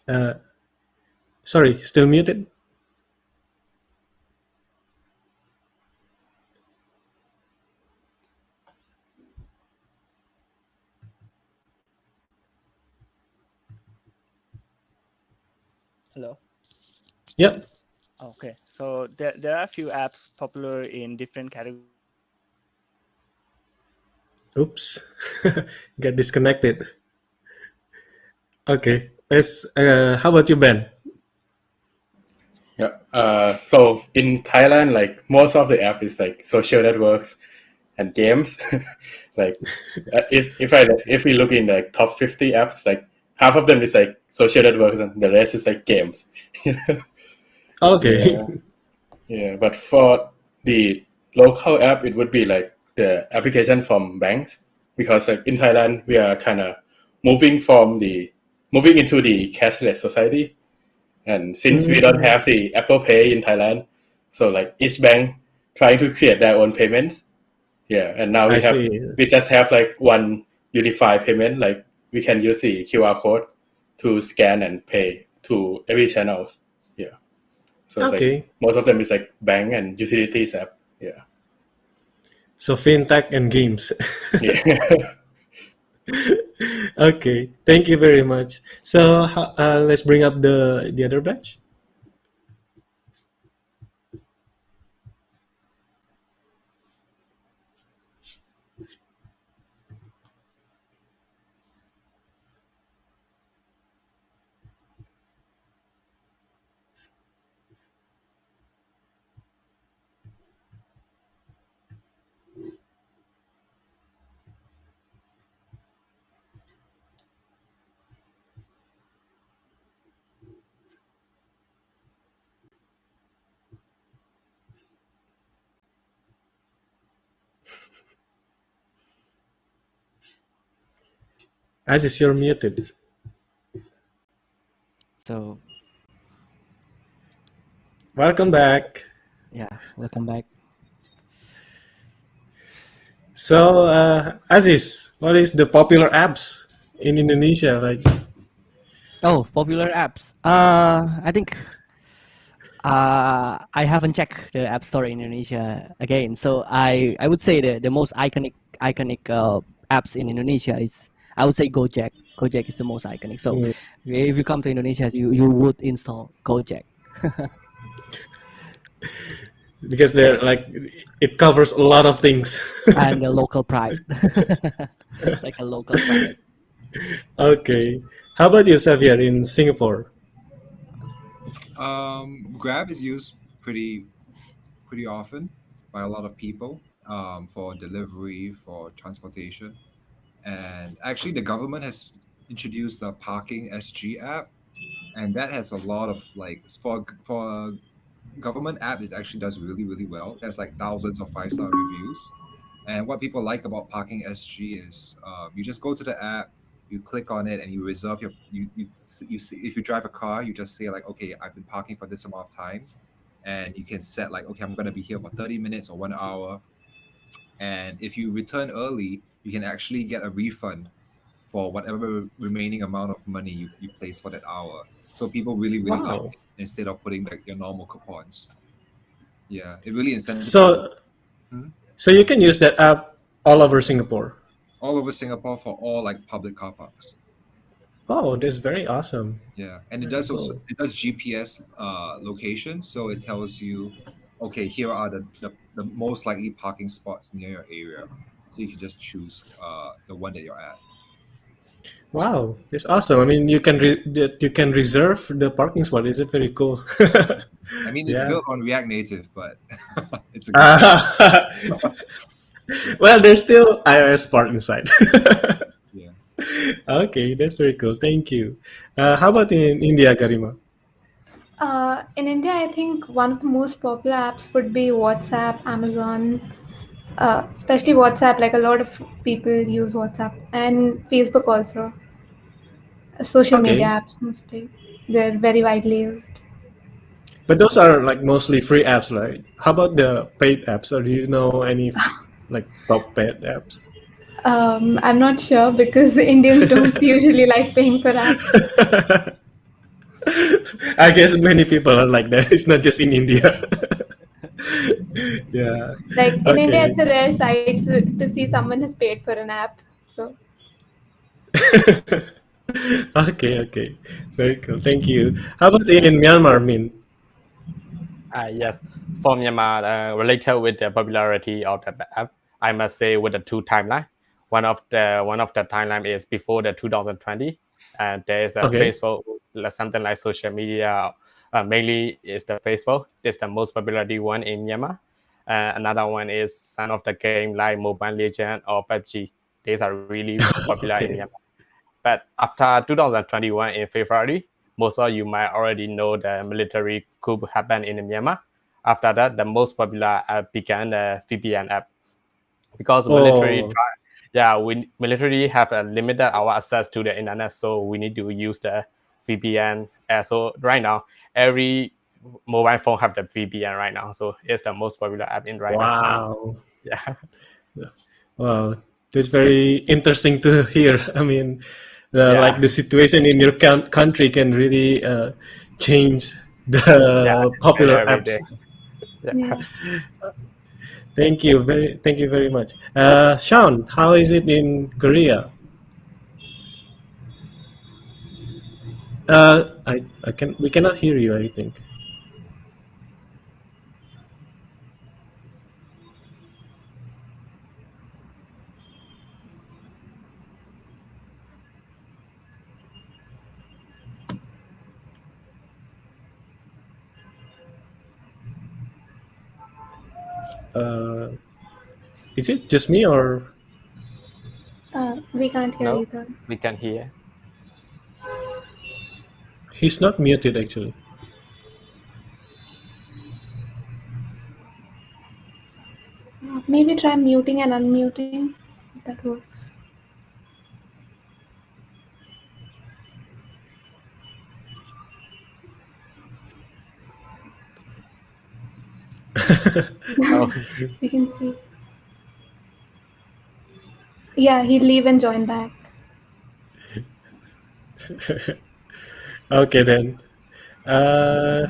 Speaker 1: Uh, Sorry, still muted.
Speaker 8: Hello.
Speaker 1: Yep.
Speaker 8: Okay, so there are a few apps popular in different categories.
Speaker 1: Oops, got disconnected. Okay, let's. How about you, Ben?
Speaker 10: Yeah. So in Thailand, like most of the app is like social networks and games. Like, if we look in like top 50 apps, like half of them is like social networks and the rest is like games.
Speaker 1: Okay.
Speaker 10: Yeah. Yeah. But for the local app, it would be like the application from banks, because like in Thailand we are kind of moving into the cashless society. And since we don't have the Apple Pay in Thailand, so like each bank trying to create their own payments. Yeah, and now
Speaker 1: I see.
Speaker 10: we just have like one unified payment. Like we can use the QR code to scan and pay to every channels. Yeah, so it's like
Speaker 1: Okay,
Speaker 10: most of them is like bank and utilities app. Yeah,
Speaker 1: so fintech and games.
Speaker 10: yeah.
Speaker 1: Okay, thank you very much. So let's bring up the other batch. Aziz, you're muted.
Speaker 3: So
Speaker 1: Welcome back.
Speaker 3: yeah, welcome back.
Speaker 1: So Aziz, what is the popular apps in Indonesia? Like,
Speaker 3: Oh, popular apps. I think I haven't checked the App Store in Indonesia again. So I would say the most iconic apps in Indonesia is, I would say, Gojek. Gojek is the most iconic. So
Speaker 1: mm,
Speaker 3: if you come to Indonesia, you would install Gojek.
Speaker 1: because they're like it covers a lot of things.
Speaker 3: And the local pride. Like a local pride.
Speaker 1: Okay. How about you, Xavier, in Singapore?
Speaker 5: Grab is used pretty often by a lot of people for delivery, for transportation. And actually, the government has introduced the Parking SG app, and that has a lot of like for a government app. It actually does really well. There's like thousands of 5-star reviews. And what people like about Parking SG is you just go to the app, you click on it, and you reserve you see, if you drive a car, you just say like, okay, I've been parking for this amount of time, and you can set like, okay, I'm gonna be here for 30 minutes or 1 hour. And if you return early, you can actually get a refund for whatever remaining amount of money you place for that hour. So people really like
Speaker 1: Wow.
Speaker 5: it instead of putting like your normal coupons. Yeah, it really incentivizes
Speaker 1: So so you can use that app all over Singapore.
Speaker 5: all over Singapore for all like public car parks.
Speaker 1: Oh, that's very awesome.
Speaker 5: Yeah, and it
Speaker 1: Very
Speaker 5: does also
Speaker 1: cool.
Speaker 5: it does GPS location, so it tells you, okay, here are the most likely parking spots near your area, so you can just choose the one that you're at.
Speaker 1: Wow, it's awesome. I mean, you can reserve the parking spot. Is it very cool?
Speaker 5: I mean, it's
Speaker 1: Yeah.
Speaker 5: built on React Native, but it's a good.
Speaker 1: Well, there's still iOS part inside.
Speaker 5: Yeah.
Speaker 1: Okay, that's very cool. Thank you. How about in India, Garima?
Speaker 4: In India, I think one of the most popular apps would be WhatsApp, Amazon, especially WhatsApp. Like a lot of people use WhatsApp and Facebook also. Social media
Speaker 1: Okay.
Speaker 4: apps mostly. They're very widely used.
Speaker 1: But those are like mostly free apps, right? How about the paid apps? Or do you know any like top paid apps?
Speaker 4: I'm not sure because Indians don't usually like paying for apps.
Speaker 1: I guess many people are like that. It's not just in India. Yeah.
Speaker 4: Like in India,
Speaker 1: Okay.
Speaker 4: it's a rare sight to see someone has paid for an app. So
Speaker 1: Okay, okay. Very cool. Thank you. How about in Myanmar, Min?
Speaker 2: Yes, for Myanmar, related with the popularity of the app, I must say with the two timeline. One of the timeline is before the 2020, and there is a
Speaker 1: Okay.
Speaker 2: Facebook, something like social media. Mainly is the Facebook. It's the most popularity one in Myanmar. Another one is some of the game like Mobile Legend or PUBG. These are really popular in
Speaker 1: Okay.
Speaker 2: Myanmar. But after 2021 in February, most of you might already know the military coup happened in Myanmar. After that, the most popular app began the VPN app because
Speaker 1: Oh,
Speaker 2: we military have a limited our access to the internet, so we need to use the VPN. So right now, every mobile phone have the VPN right now, so it's the most popular app in right now.
Speaker 1: wow.
Speaker 2: Yeah,
Speaker 1: Wow. That's very interesting to hear. I mean, like
Speaker 2: yeah,
Speaker 1: the situation in your country can really change
Speaker 2: yeah.
Speaker 1: the
Speaker 2: It's
Speaker 1: popular
Speaker 2: every
Speaker 1: apps.
Speaker 2: day. Yeah.
Speaker 4: yeah.
Speaker 1: Thank you very much. Sean, how is it in Korea? We cannot hear you, I think. Uh, is it just me or
Speaker 4: We can't hear
Speaker 2: No,
Speaker 4: either.
Speaker 2: we can hear.
Speaker 1: he's not muted actually?
Speaker 4: Maybe try muting and unmuting. If that works.
Speaker 2: Oh,
Speaker 4: We can see. Yeah, he'd leave and join back.
Speaker 1: Okay then. Uh,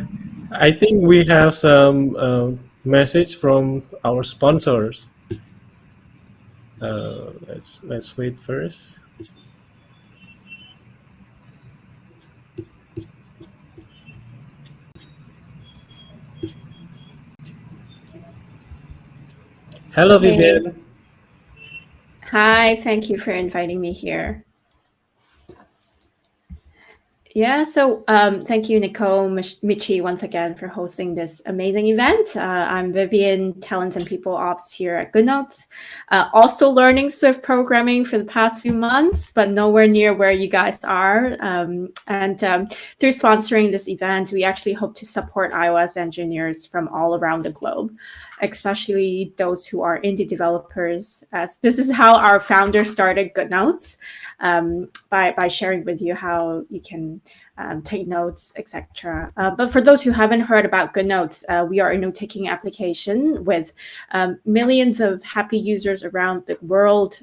Speaker 1: I think we have some message from our sponsors. Let's wait first. Hello,
Speaker 11: Hey,
Speaker 1: Vivian.
Speaker 11: hi, thank you for inviting me here. Yeah, so thank you, Nicole, Michi, once again for hosting this amazing event. I'm Vivian, Talent and People Ops here at GoodNotes. Also learning Swift programming for the past few months, but nowhere near where you guys are. Through sponsoring this event, we actually hope to support iOS engineers from all around the globe, especially those who are indie developers, as this is how our founder started GoodNotes, by sharing with you how you can take notes, etc. But for those who haven't heard about GoodNotes, we are a note-taking application with millions of happy users around the world.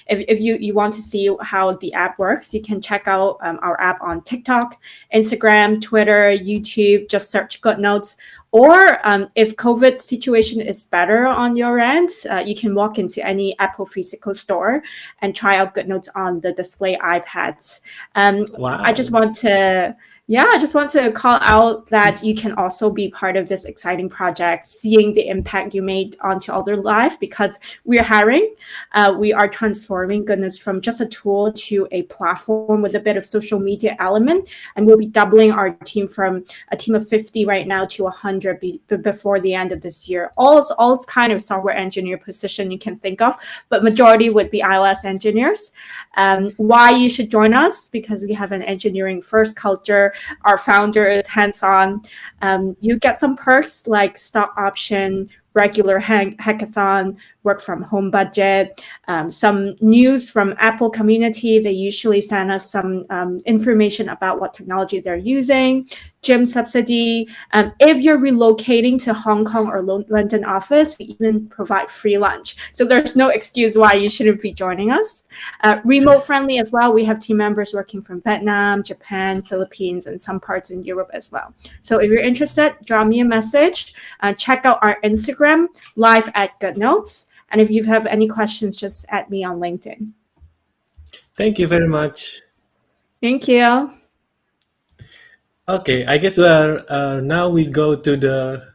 Speaker 11: If you want to see how the app works, you can check out our app on TikTok, Instagram, Twitter, YouTube. Just search GoodNotes. Or if COVID situation is better on your end, you can walk into any Apple physical store and try out GoodNotes on the display iPads. I just
Speaker 1: Wow.
Speaker 11: want to I just want to call out that you can also be part of this exciting project, seeing the impact you made onto other life, because we're hiring. We are transforming Goodness from just a tool to a platform with a bit of social media element. And we'll be doubling our team from a team of 50 right now to 100 before the end of this year. All kind of software engineer position you can think of, but majority would be iOS engineers. Why you should join us? Because we have an engineering first culture. Our founder is hands-on. You get some perks like stock option, regular hackathon, work from home budget, some news from Apple community. They usually send us some information about what technology they're using, gym subsidy. If you're relocating to Hong Kong or London office, we even provide free lunch. So there's no excuse why you shouldn't be joining us. Remote friendly as well. We have team members working from Vietnam, Japan, Philippines, and some parts in Europe as well. So if you're interested, drop me a message. Check out our Instagram, live at GoodNotes. And if you have any questions, just add me on LinkedIn.
Speaker 1: Thank you very much.
Speaker 11: Thank you.
Speaker 1: Okay, I guess now we go to the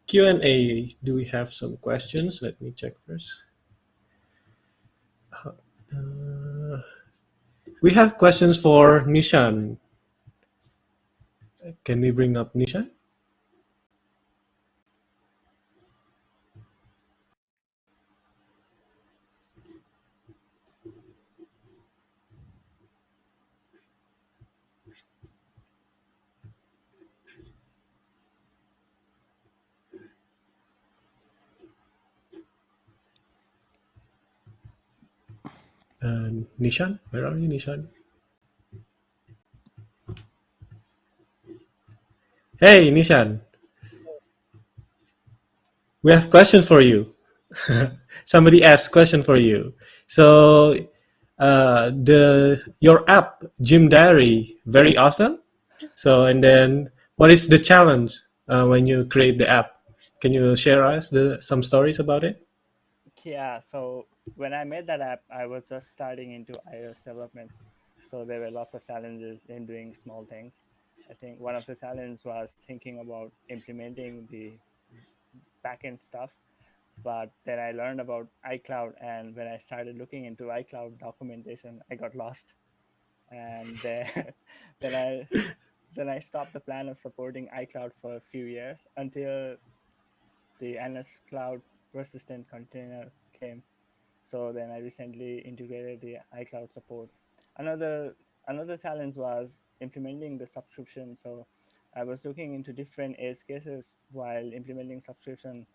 Speaker 1: Q&A. Do we have some questions? Let me check first. We have questions for Nishan. Can we bring up Nishan? Nishan, where are you, Nishan? Hey, Nishan. We have question for you. Somebody asked question for you. So, your app Gym Diary very awesome. So, and then what is the challenge when you create the app? Can you share us some stories about it?
Speaker 8: Yeah, so when I made that app, I was just starting into iOS development. So there were lots of challenges in doing small things. I think one of the challenges was thinking about implementing the backend stuff. But then I learned about iCloud, and when I started looking into iCloud documentation, I got lost. And then I stopped the plan of supporting iCloud for a few years until the NS Cloud persistent container came. So then I recently integrated the iCloud support. Another challenge was implementing the subscription. So I was looking into different edge cases while implementing subscription,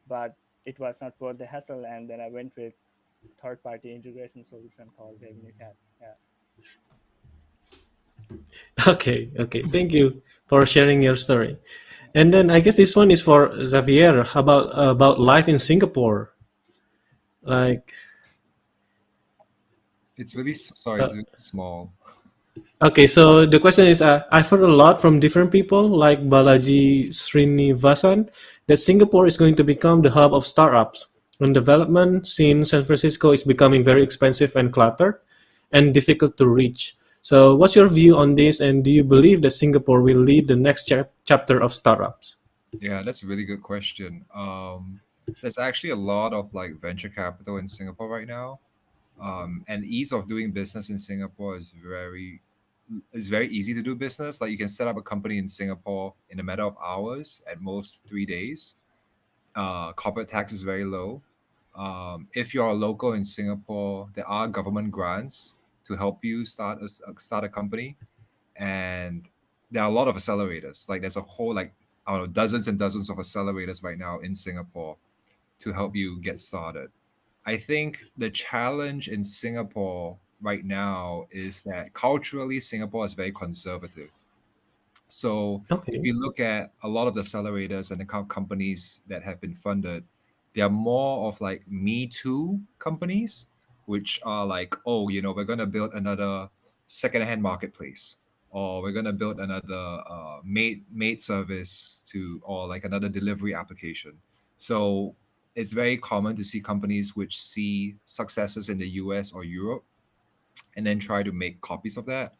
Speaker 8: but it was not worth the hassle. And then I went with third-party integration solution called RevenueCat. Yeah.
Speaker 1: Okay, thank you for sharing your story. And then I guess this one is for Xavier. How about life in Singapore? Like,
Speaker 5: It's really sorry, it's really small.
Speaker 1: okay, so the question is, I've heard a lot from different people like Balaji Srinivasan that Singapore is going to become the hub of startups and development since San Francisco is becoming very expensive and cluttered and difficult to reach. So what's your view on this, and do you believe that Singapore will lead the next chapter of startups?
Speaker 5: Yeah, that's a really good question. There's actually a lot of like venture capital in Singapore right now, and ease of doing business in Singapore is very easy to do business. Like you can set up a company in Singapore in a matter of hours, at most 3 days. Corporate tax is very low. If you're a local in Singapore, there are government grants to help you start a company, and there are a lot of accelerators. Like there's a whole like I don't know dozens and dozens of accelerators right now in Singapore to help you get started. I think the challenge in Singapore right now is that culturally Singapore is very conservative. So if
Speaker 1: Okay.
Speaker 5: you look at a lot of the accelerators and the companies that have been funded, they are more of like Me Too companies, which are like, oh, we're going to build another secondhand marketplace, or we're going to build another maid service or like another delivery application. So it's very common to see companies which see successes in the US or Europe and then try to make copies of that.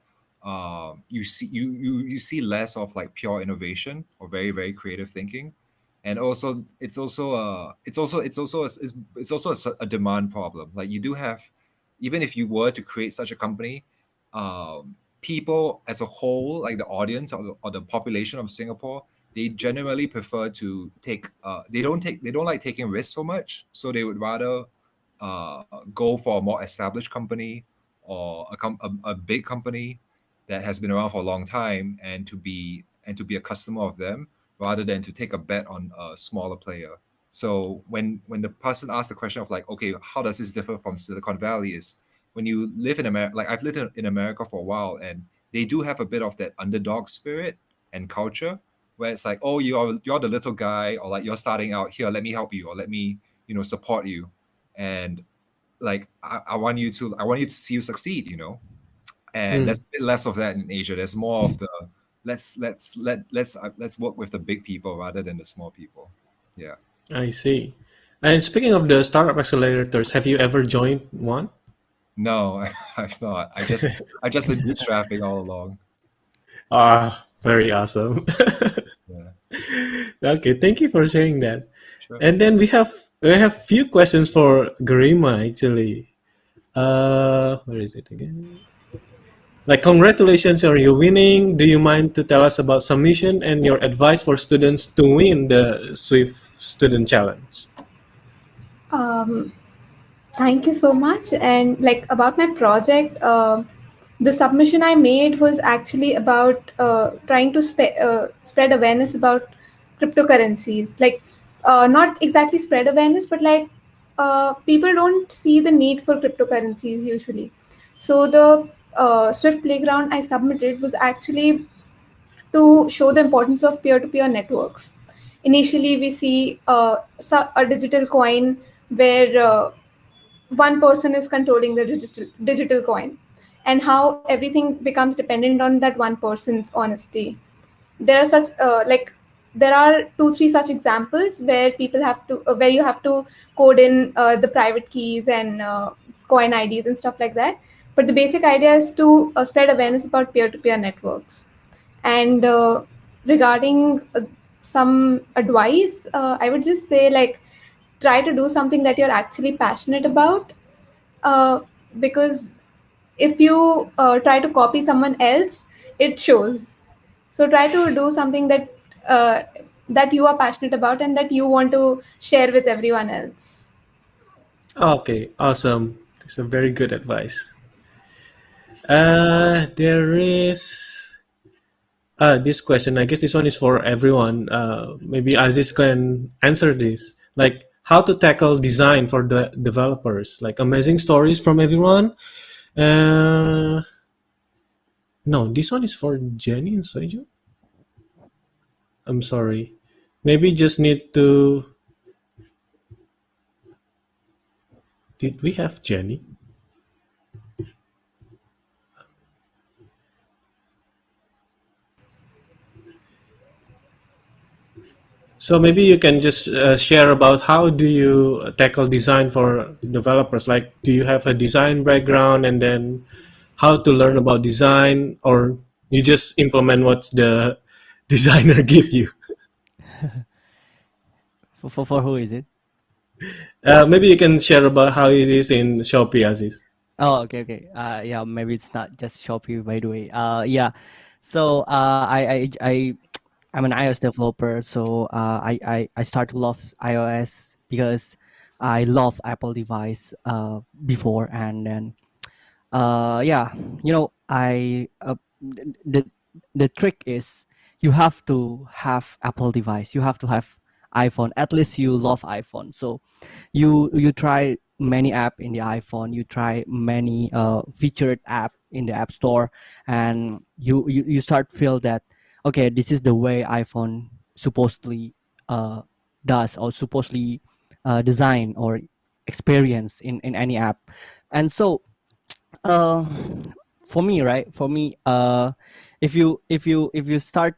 Speaker 5: You see less of like pure innovation or very very creative thinking, and also it's also a demand problem. Like you do have, even if you were to create such a company, people as a whole, like the audience or the population of Singapore, they generally prefer to take they don't like taking risks so much, so they would rather go for a more established company or a big company that has been around for a long time, and to be a customer of them rather than to take a bet on a smaller player. So when the person asks the question of like, okay, how does this differ from Silicon Valley, is when you live in America, like I've lived in America for a while, and they do have a bit of that underdog spirit and culture where it's like, oh, you're the little guy, or like you're starting out here, let me help you, or let me, support you. And like I want you to see you succeed, and there's a bit less of that in Asia. There's more of the let's work with the big people rather than the small people. Yeah.
Speaker 1: I see. And speaking of the startup accelerators, have you ever joined one?
Speaker 5: No, I've not. I've just been bootstrapping all along.
Speaker 1: Ah, very awesome.
Speaker 5: Yeah.
Speaker 1: Okay, thank you for sharing that.
Speaker 5: Sure.
Speaker 1: And then we have few questions for Garima actually. Where is it again? Like, congratulations on your winning. Do you mind to tell us about submission and your advice for students to win the Swift Student Challenge?
Speaker 4: Thank you so much. And like about my project, the submission I made was actually about trying to spread awareness about cryptocurrencies. Like, not exactly spread awareness, but like people don't see the need for cryptocurrencies usually. So the Swift Playground I submitted was actually to show the importance of peer-to-peer networks. Initially, we see a digital coin where one person is controlling the digital coin, and how everything becomes dependent on that one person's honesty. There are such there are 2 3 such examples where people have to where you have to code in the private keys and coin IDs and stuff like that. But the basic idea is to spread awareness about peer-to-peer networks. And regarding some advice, I would just say, like, try to do something that you're actually passionate about, uh, because if you try to copy someone else, it shows. So try to do something uh, that you are passionate about and that you want to share with everyone else.
Speaker 1: Okay, awesome. That's a very good advice. There is this question. I guess this one is for everyone. Maybe Aziz can answer this. Like, how to tackle design for the developers? Like, amazing stories from everyone. Uh, no, this one is for Jenny and Soju. I'm sorry. Maybe just need to. Did we have Jenny? So maybe you can just share about how do you tackle design for developers? Like, do you have a design background, and then how to learn about design, or you just implement what the designer give you?
Speaker 3: For who is it?
Speaker 1: Maybe you can share about how it is in Shopee, Aziz.
Speaker 3: Oh, okay, okay. Yeah, maybe it's not just Shopee, by the way. Yeah. So I'm an iOS developer. So I start to love iOS because I love Apple device before, and then yeah, the trick is you have to have Apple device. You have to have iPhone. At least you love iPhone. So you try many app in the iPhone, you try many featured app in the App Store, and you start feel that, okay, this is the way iPhone supposedly does, or supposedly design or experience in any app. And so uh for me, right, if you start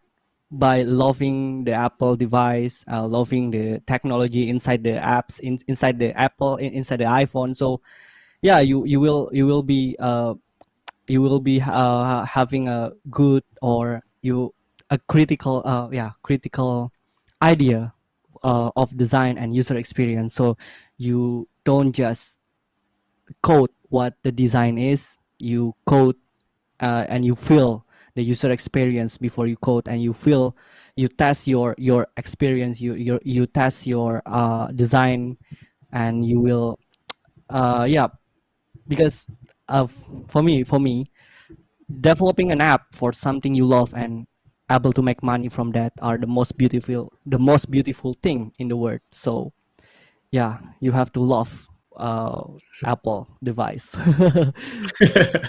Speaker 3: by loving the Apple device, loving the technology inside the apps, inside the inside the iPhone. So yeah, you will be having a good, or you a critical critical idea of design and user experience. So you don't just code what the design is, you code and you feel the user experience before you code, and you test your experience, you test your design, and you will yeah, because of for me developing an app for something you love and able to make money from that are the most beautiful thing in the world. So yeah, you have to love Apple device.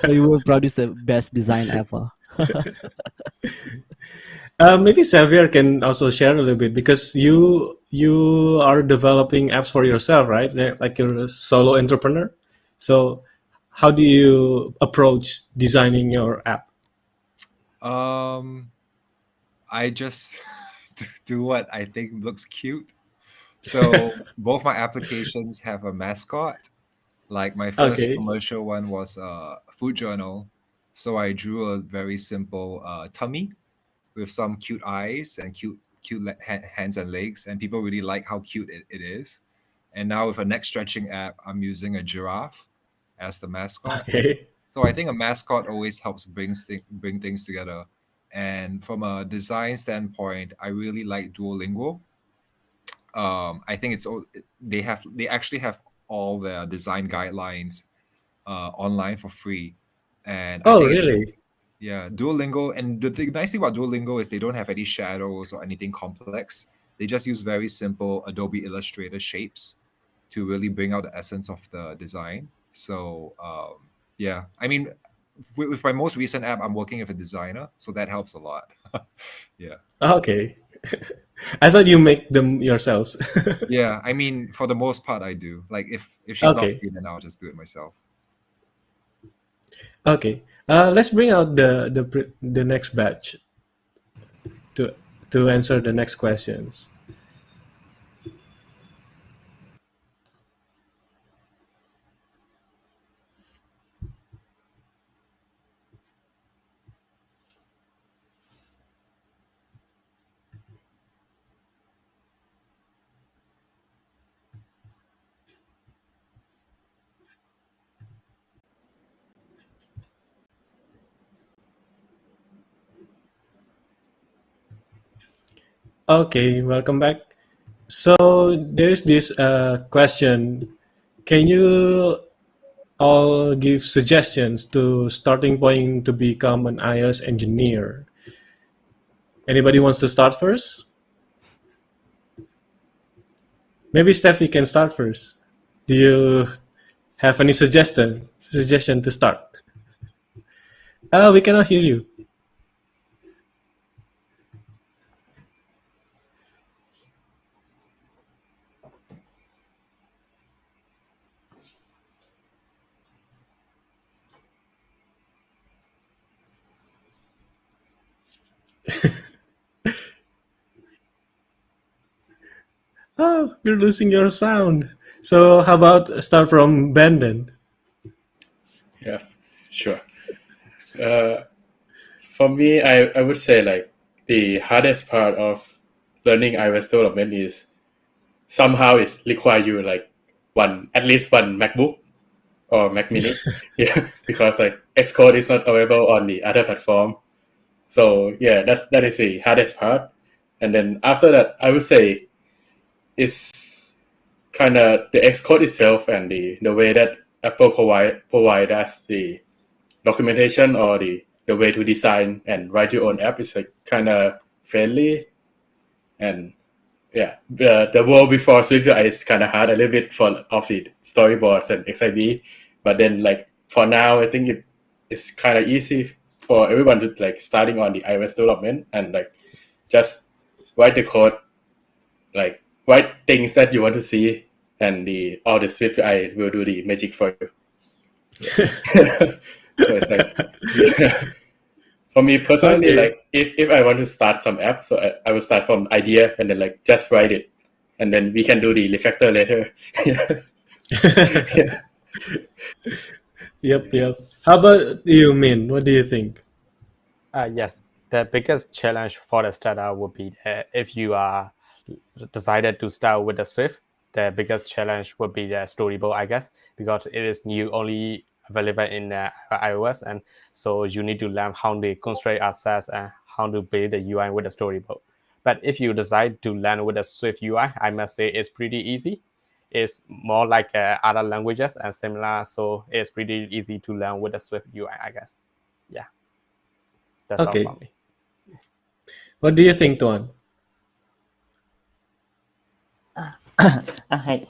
Speaker 3: So you will produce the best design ever.
Speaker 1: Maybe Xavier can also share a little bit because you are developing apps for yourself, right? Like you're a solo entrepreneur. So how do you approach designing your app?
Speaker 5: I just do what I think looks cute. So both my applications have a mascot. Like my first
Speaker 1: Okay.
Speaker 5: commercial one was a food journal. So I drew a very simple tummy with some cute eyes and hands and legs, and people really like how cute it is. And now with a neck stretching app, I'm using a giraffe as the mascot.
Speaker 1: Okay.
Speaker 5: So I think a mascot always helps bring things together. And from a design standpoint, I really like Duolingo. I think they actually have all their design guidelines online for free, and I
Speaker 1: Oh,
Speaker 5: think
Speaker 1: really?
Speaker 5: yeah, Duolingo. And the nice thing about Duolingo is they don't have any shadows or anything complex. They just use very simple Adobe Illustrator shapes to really bring out the essence of the design. So yeah, I mean, with my most recent app, I'm working with a designer, so that helps a lot. Yeah.
Speaker 1: Okay. I thought you make them yourselves.
Speaker 5: Yeah, I mean, for the most part, I do. Like, if she's not
Speaker 1: Okay.
Speaker 5: free, then I'll just do it myself.
Speaker 1: Okay. Let's bring out the next batch to to answer the next questions. Okay, welcome back. So there's this question. Can you all give suggestions to starting point to become an iOS engineer? Anybody wants to start first? Maybe Steffi can start first. Do you have any suggestion to start? Oh, we cannot hear you. Oh, you're losing your sound. So how about start from Ben then?
Speaker 10: Yeah, sure. Uh, for me, I would say like the hardest part of learning iOS development is somehow it's require you like at least one MacBook or Mac Mini. Yeah, because like Xcode is not available on the other platform. So yeah, that is the hardest part. And then after that, I would say it's kind of the Xcode itself and the way that Apple provide us the documentation or the way to design and write your own app is like kind of friendly. And yeah, the world before SwiftUI is kind of hard a little bit for of the storyboards and XIB, but then like for now, I think it's kind of easy for everyone to like starting on the iOS development and like just write the code, like write things that you want to see, and all the SwiftUI will do the magic for you. So it's like, yeah. For me personally,
Speaker 1: Okay.
Speaker 10: like if I want to start some app, so I will start from idea and then like just write it, and then we can do the refactor later. Yeah.
Speaker 1: Yep. How about you, Min? What do you think?
Speaker 2: Yes, the biggest challenge for the startup would be if you are decided to start with the Swift, the biggest challenge would be the storyboard, I guess, because it is new only available in iOS, and so you need to learn how to construct assets and how to build the UI with the storyboard. But if you decide to learn with the Swift UI, I must say it's pretty easy. It's more like other languages and similar, so it's pretty easy to learn with the Swift UI, I guess. Yeah, that's all
Speaker 1: Okay.
Speaker 2: from me.
Speaker 1: What do you think, Tuan?
Speaker 9: Okay.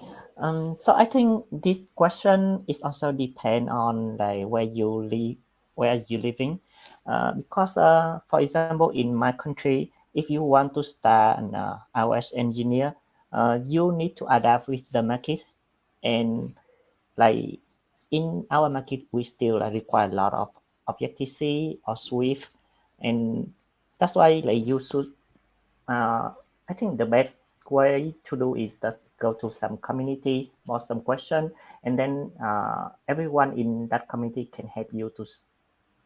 Speaker 9: So I think this question is also depend on like where you live, where you living, because for example, in my country, if you want to start an iOS engineer, you need to adapt with the market, and like in our market, we still require a lot of Objective-C or Swift, and that's why like you should I think the best way to do is just go to some community, post some question, and then everyone in that community can help you to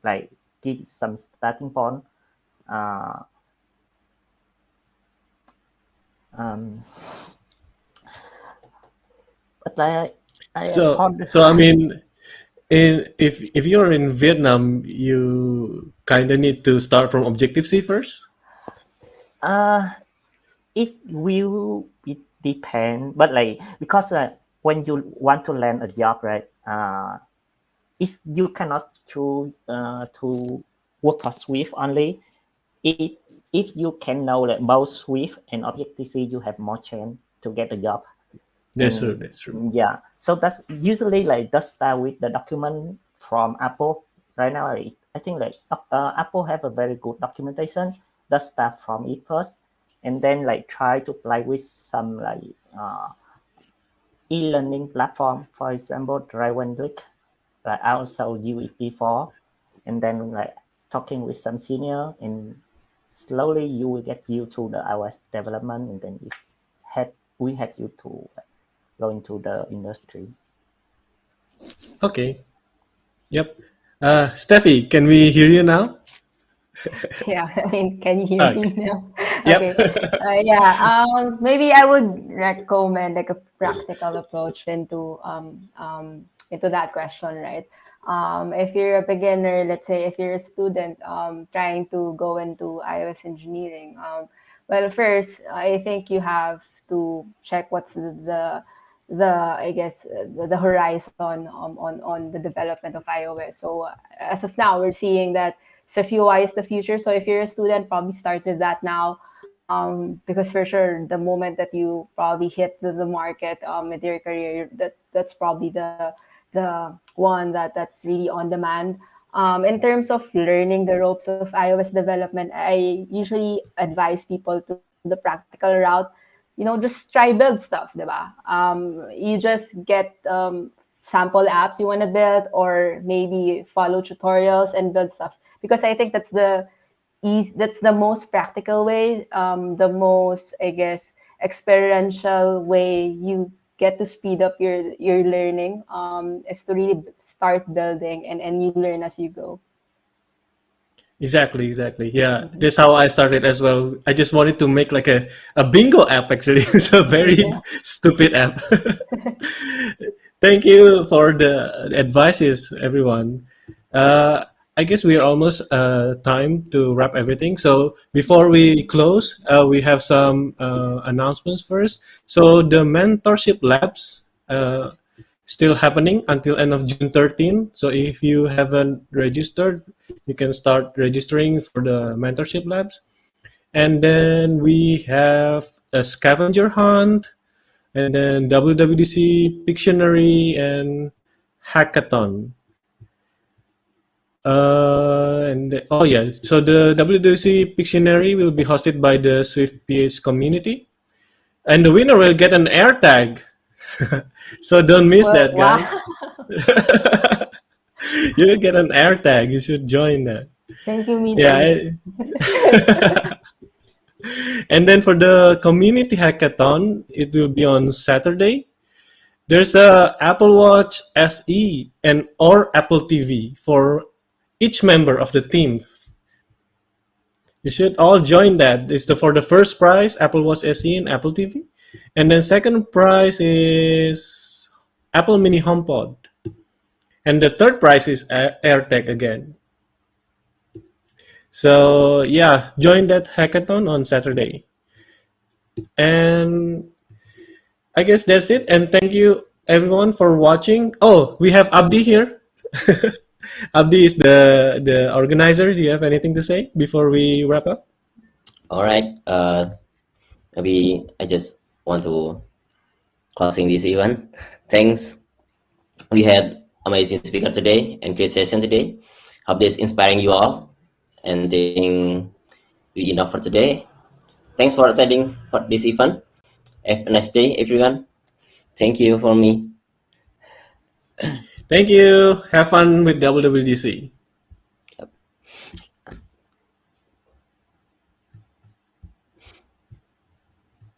Speaker 9: like give some starting point. Uh, um, but
Speaker 1: So,
Speaker 9: on the,
Speaker 1: so I mean, if you're in Vietnam, you kind of need to start from Objective C first.
Speaker 9: it will it depend, but like because when you want to land a job, right? It's you cannot choose to work for Swift only. It, if you can know that both Swift and Objective-C, you have more chance to get a job.
Speaker 1: That's true.
Speaker 9: And
Speaker 1: That's true.
Speaker 9: yeah, so that's usually like just start with the document from Apple. Right now, I think like Apple have a very good documentation. Just start from it first, and then like try to play with some like e-learning platform. For example, Drive-and-Click. Like I also use it before, and then like talking with some senior, and slowly you will get you to the iOS development, and then we had you to go into the industry.
Speaker 1: Okay. Yep. Steffi, can we hear you now?
Speaker 7: Yeah, I mean, can you hear
Speaker 1: Okay.
Speaker 7: me now?
Speaker 1: Yep.
Speaker 7: Okay. Yeah. Maybe I would recommend like a practical approach into that question, right? If you're a beginner, let's say if you're a student trying to go into iOS engineering, well, first I think you have to check what's the I guess the horizon on the development of iOS. So as of now, we're seeing that SwiftUI is the future. So if you're a student, probably start with that now, because for sure, the moment that you probably hit the market with your career, that's probably the one that's really on demand. In terms of learning the ropes of iOS development, I usually advise people to do the practical route. Just try build stuff, diba? You just get sample apps you want to build, or maybe follow tutorials and build stuff, because I think that's the most practical way, the most, I guess, experiential way you get to speed up your learning, is to really start building, and you learn as you go.
Speaker 1: Exactly, exactly. Yeah, that's how I started as well. I just wanted to make like a bingo app actually. It's a very
Speaker 7: Yeah.
Speaker 1: stupid app. Thank you for the advices, everyone. Uh, I guess we are almost time to wrap everything. So before we close, we have some announcements first. So the mentorship labs still happening until end of June 13. So if you haven't registered, you can start registering for the mentorship labs. And then we have a scavenger hunt, and then WWDC Pictionary and hackathon. Oh yeah, so the WWDC Pictionary will be hosted by the SwiftPH community, and the winner will get an air tag. So don't miss
Speaker 7: Well,
Speaker 1: that,
Speaker 7: wow.
Speaker 1: guys. You will get an air tag. You should join that.
Speaker 7: Thank you,
Speaker 1: Yeah.
Speaker 7: Midori.
Speaker 1: And then for the community hackathon, it will be on Saturday. There's a Apple Watch SE and or Apple TV for each member of the team. You should all join that. It's for the first prize, Apple Watch SE and Apple TV. And then second prize is Apple Mini HomePod. And the third prize is AirTag again. So yeah, join that hackathon on Saturday. And I guess that's it. And thank you everyone for watching. Oh, we have Abdi here. Abdi is the organizer. Do you have anything to say before we wrap up?
Speaker 12: All right. Maybe I just want to closing this event. Thanks. We had amazing speaker today and great session today. Hope this inspiring you all. And think we enough for today. Thanks for attending for this event. Have a nice day, everyone. Thank you for me.
Speaker 1: Thank you. Have fun with WWDC.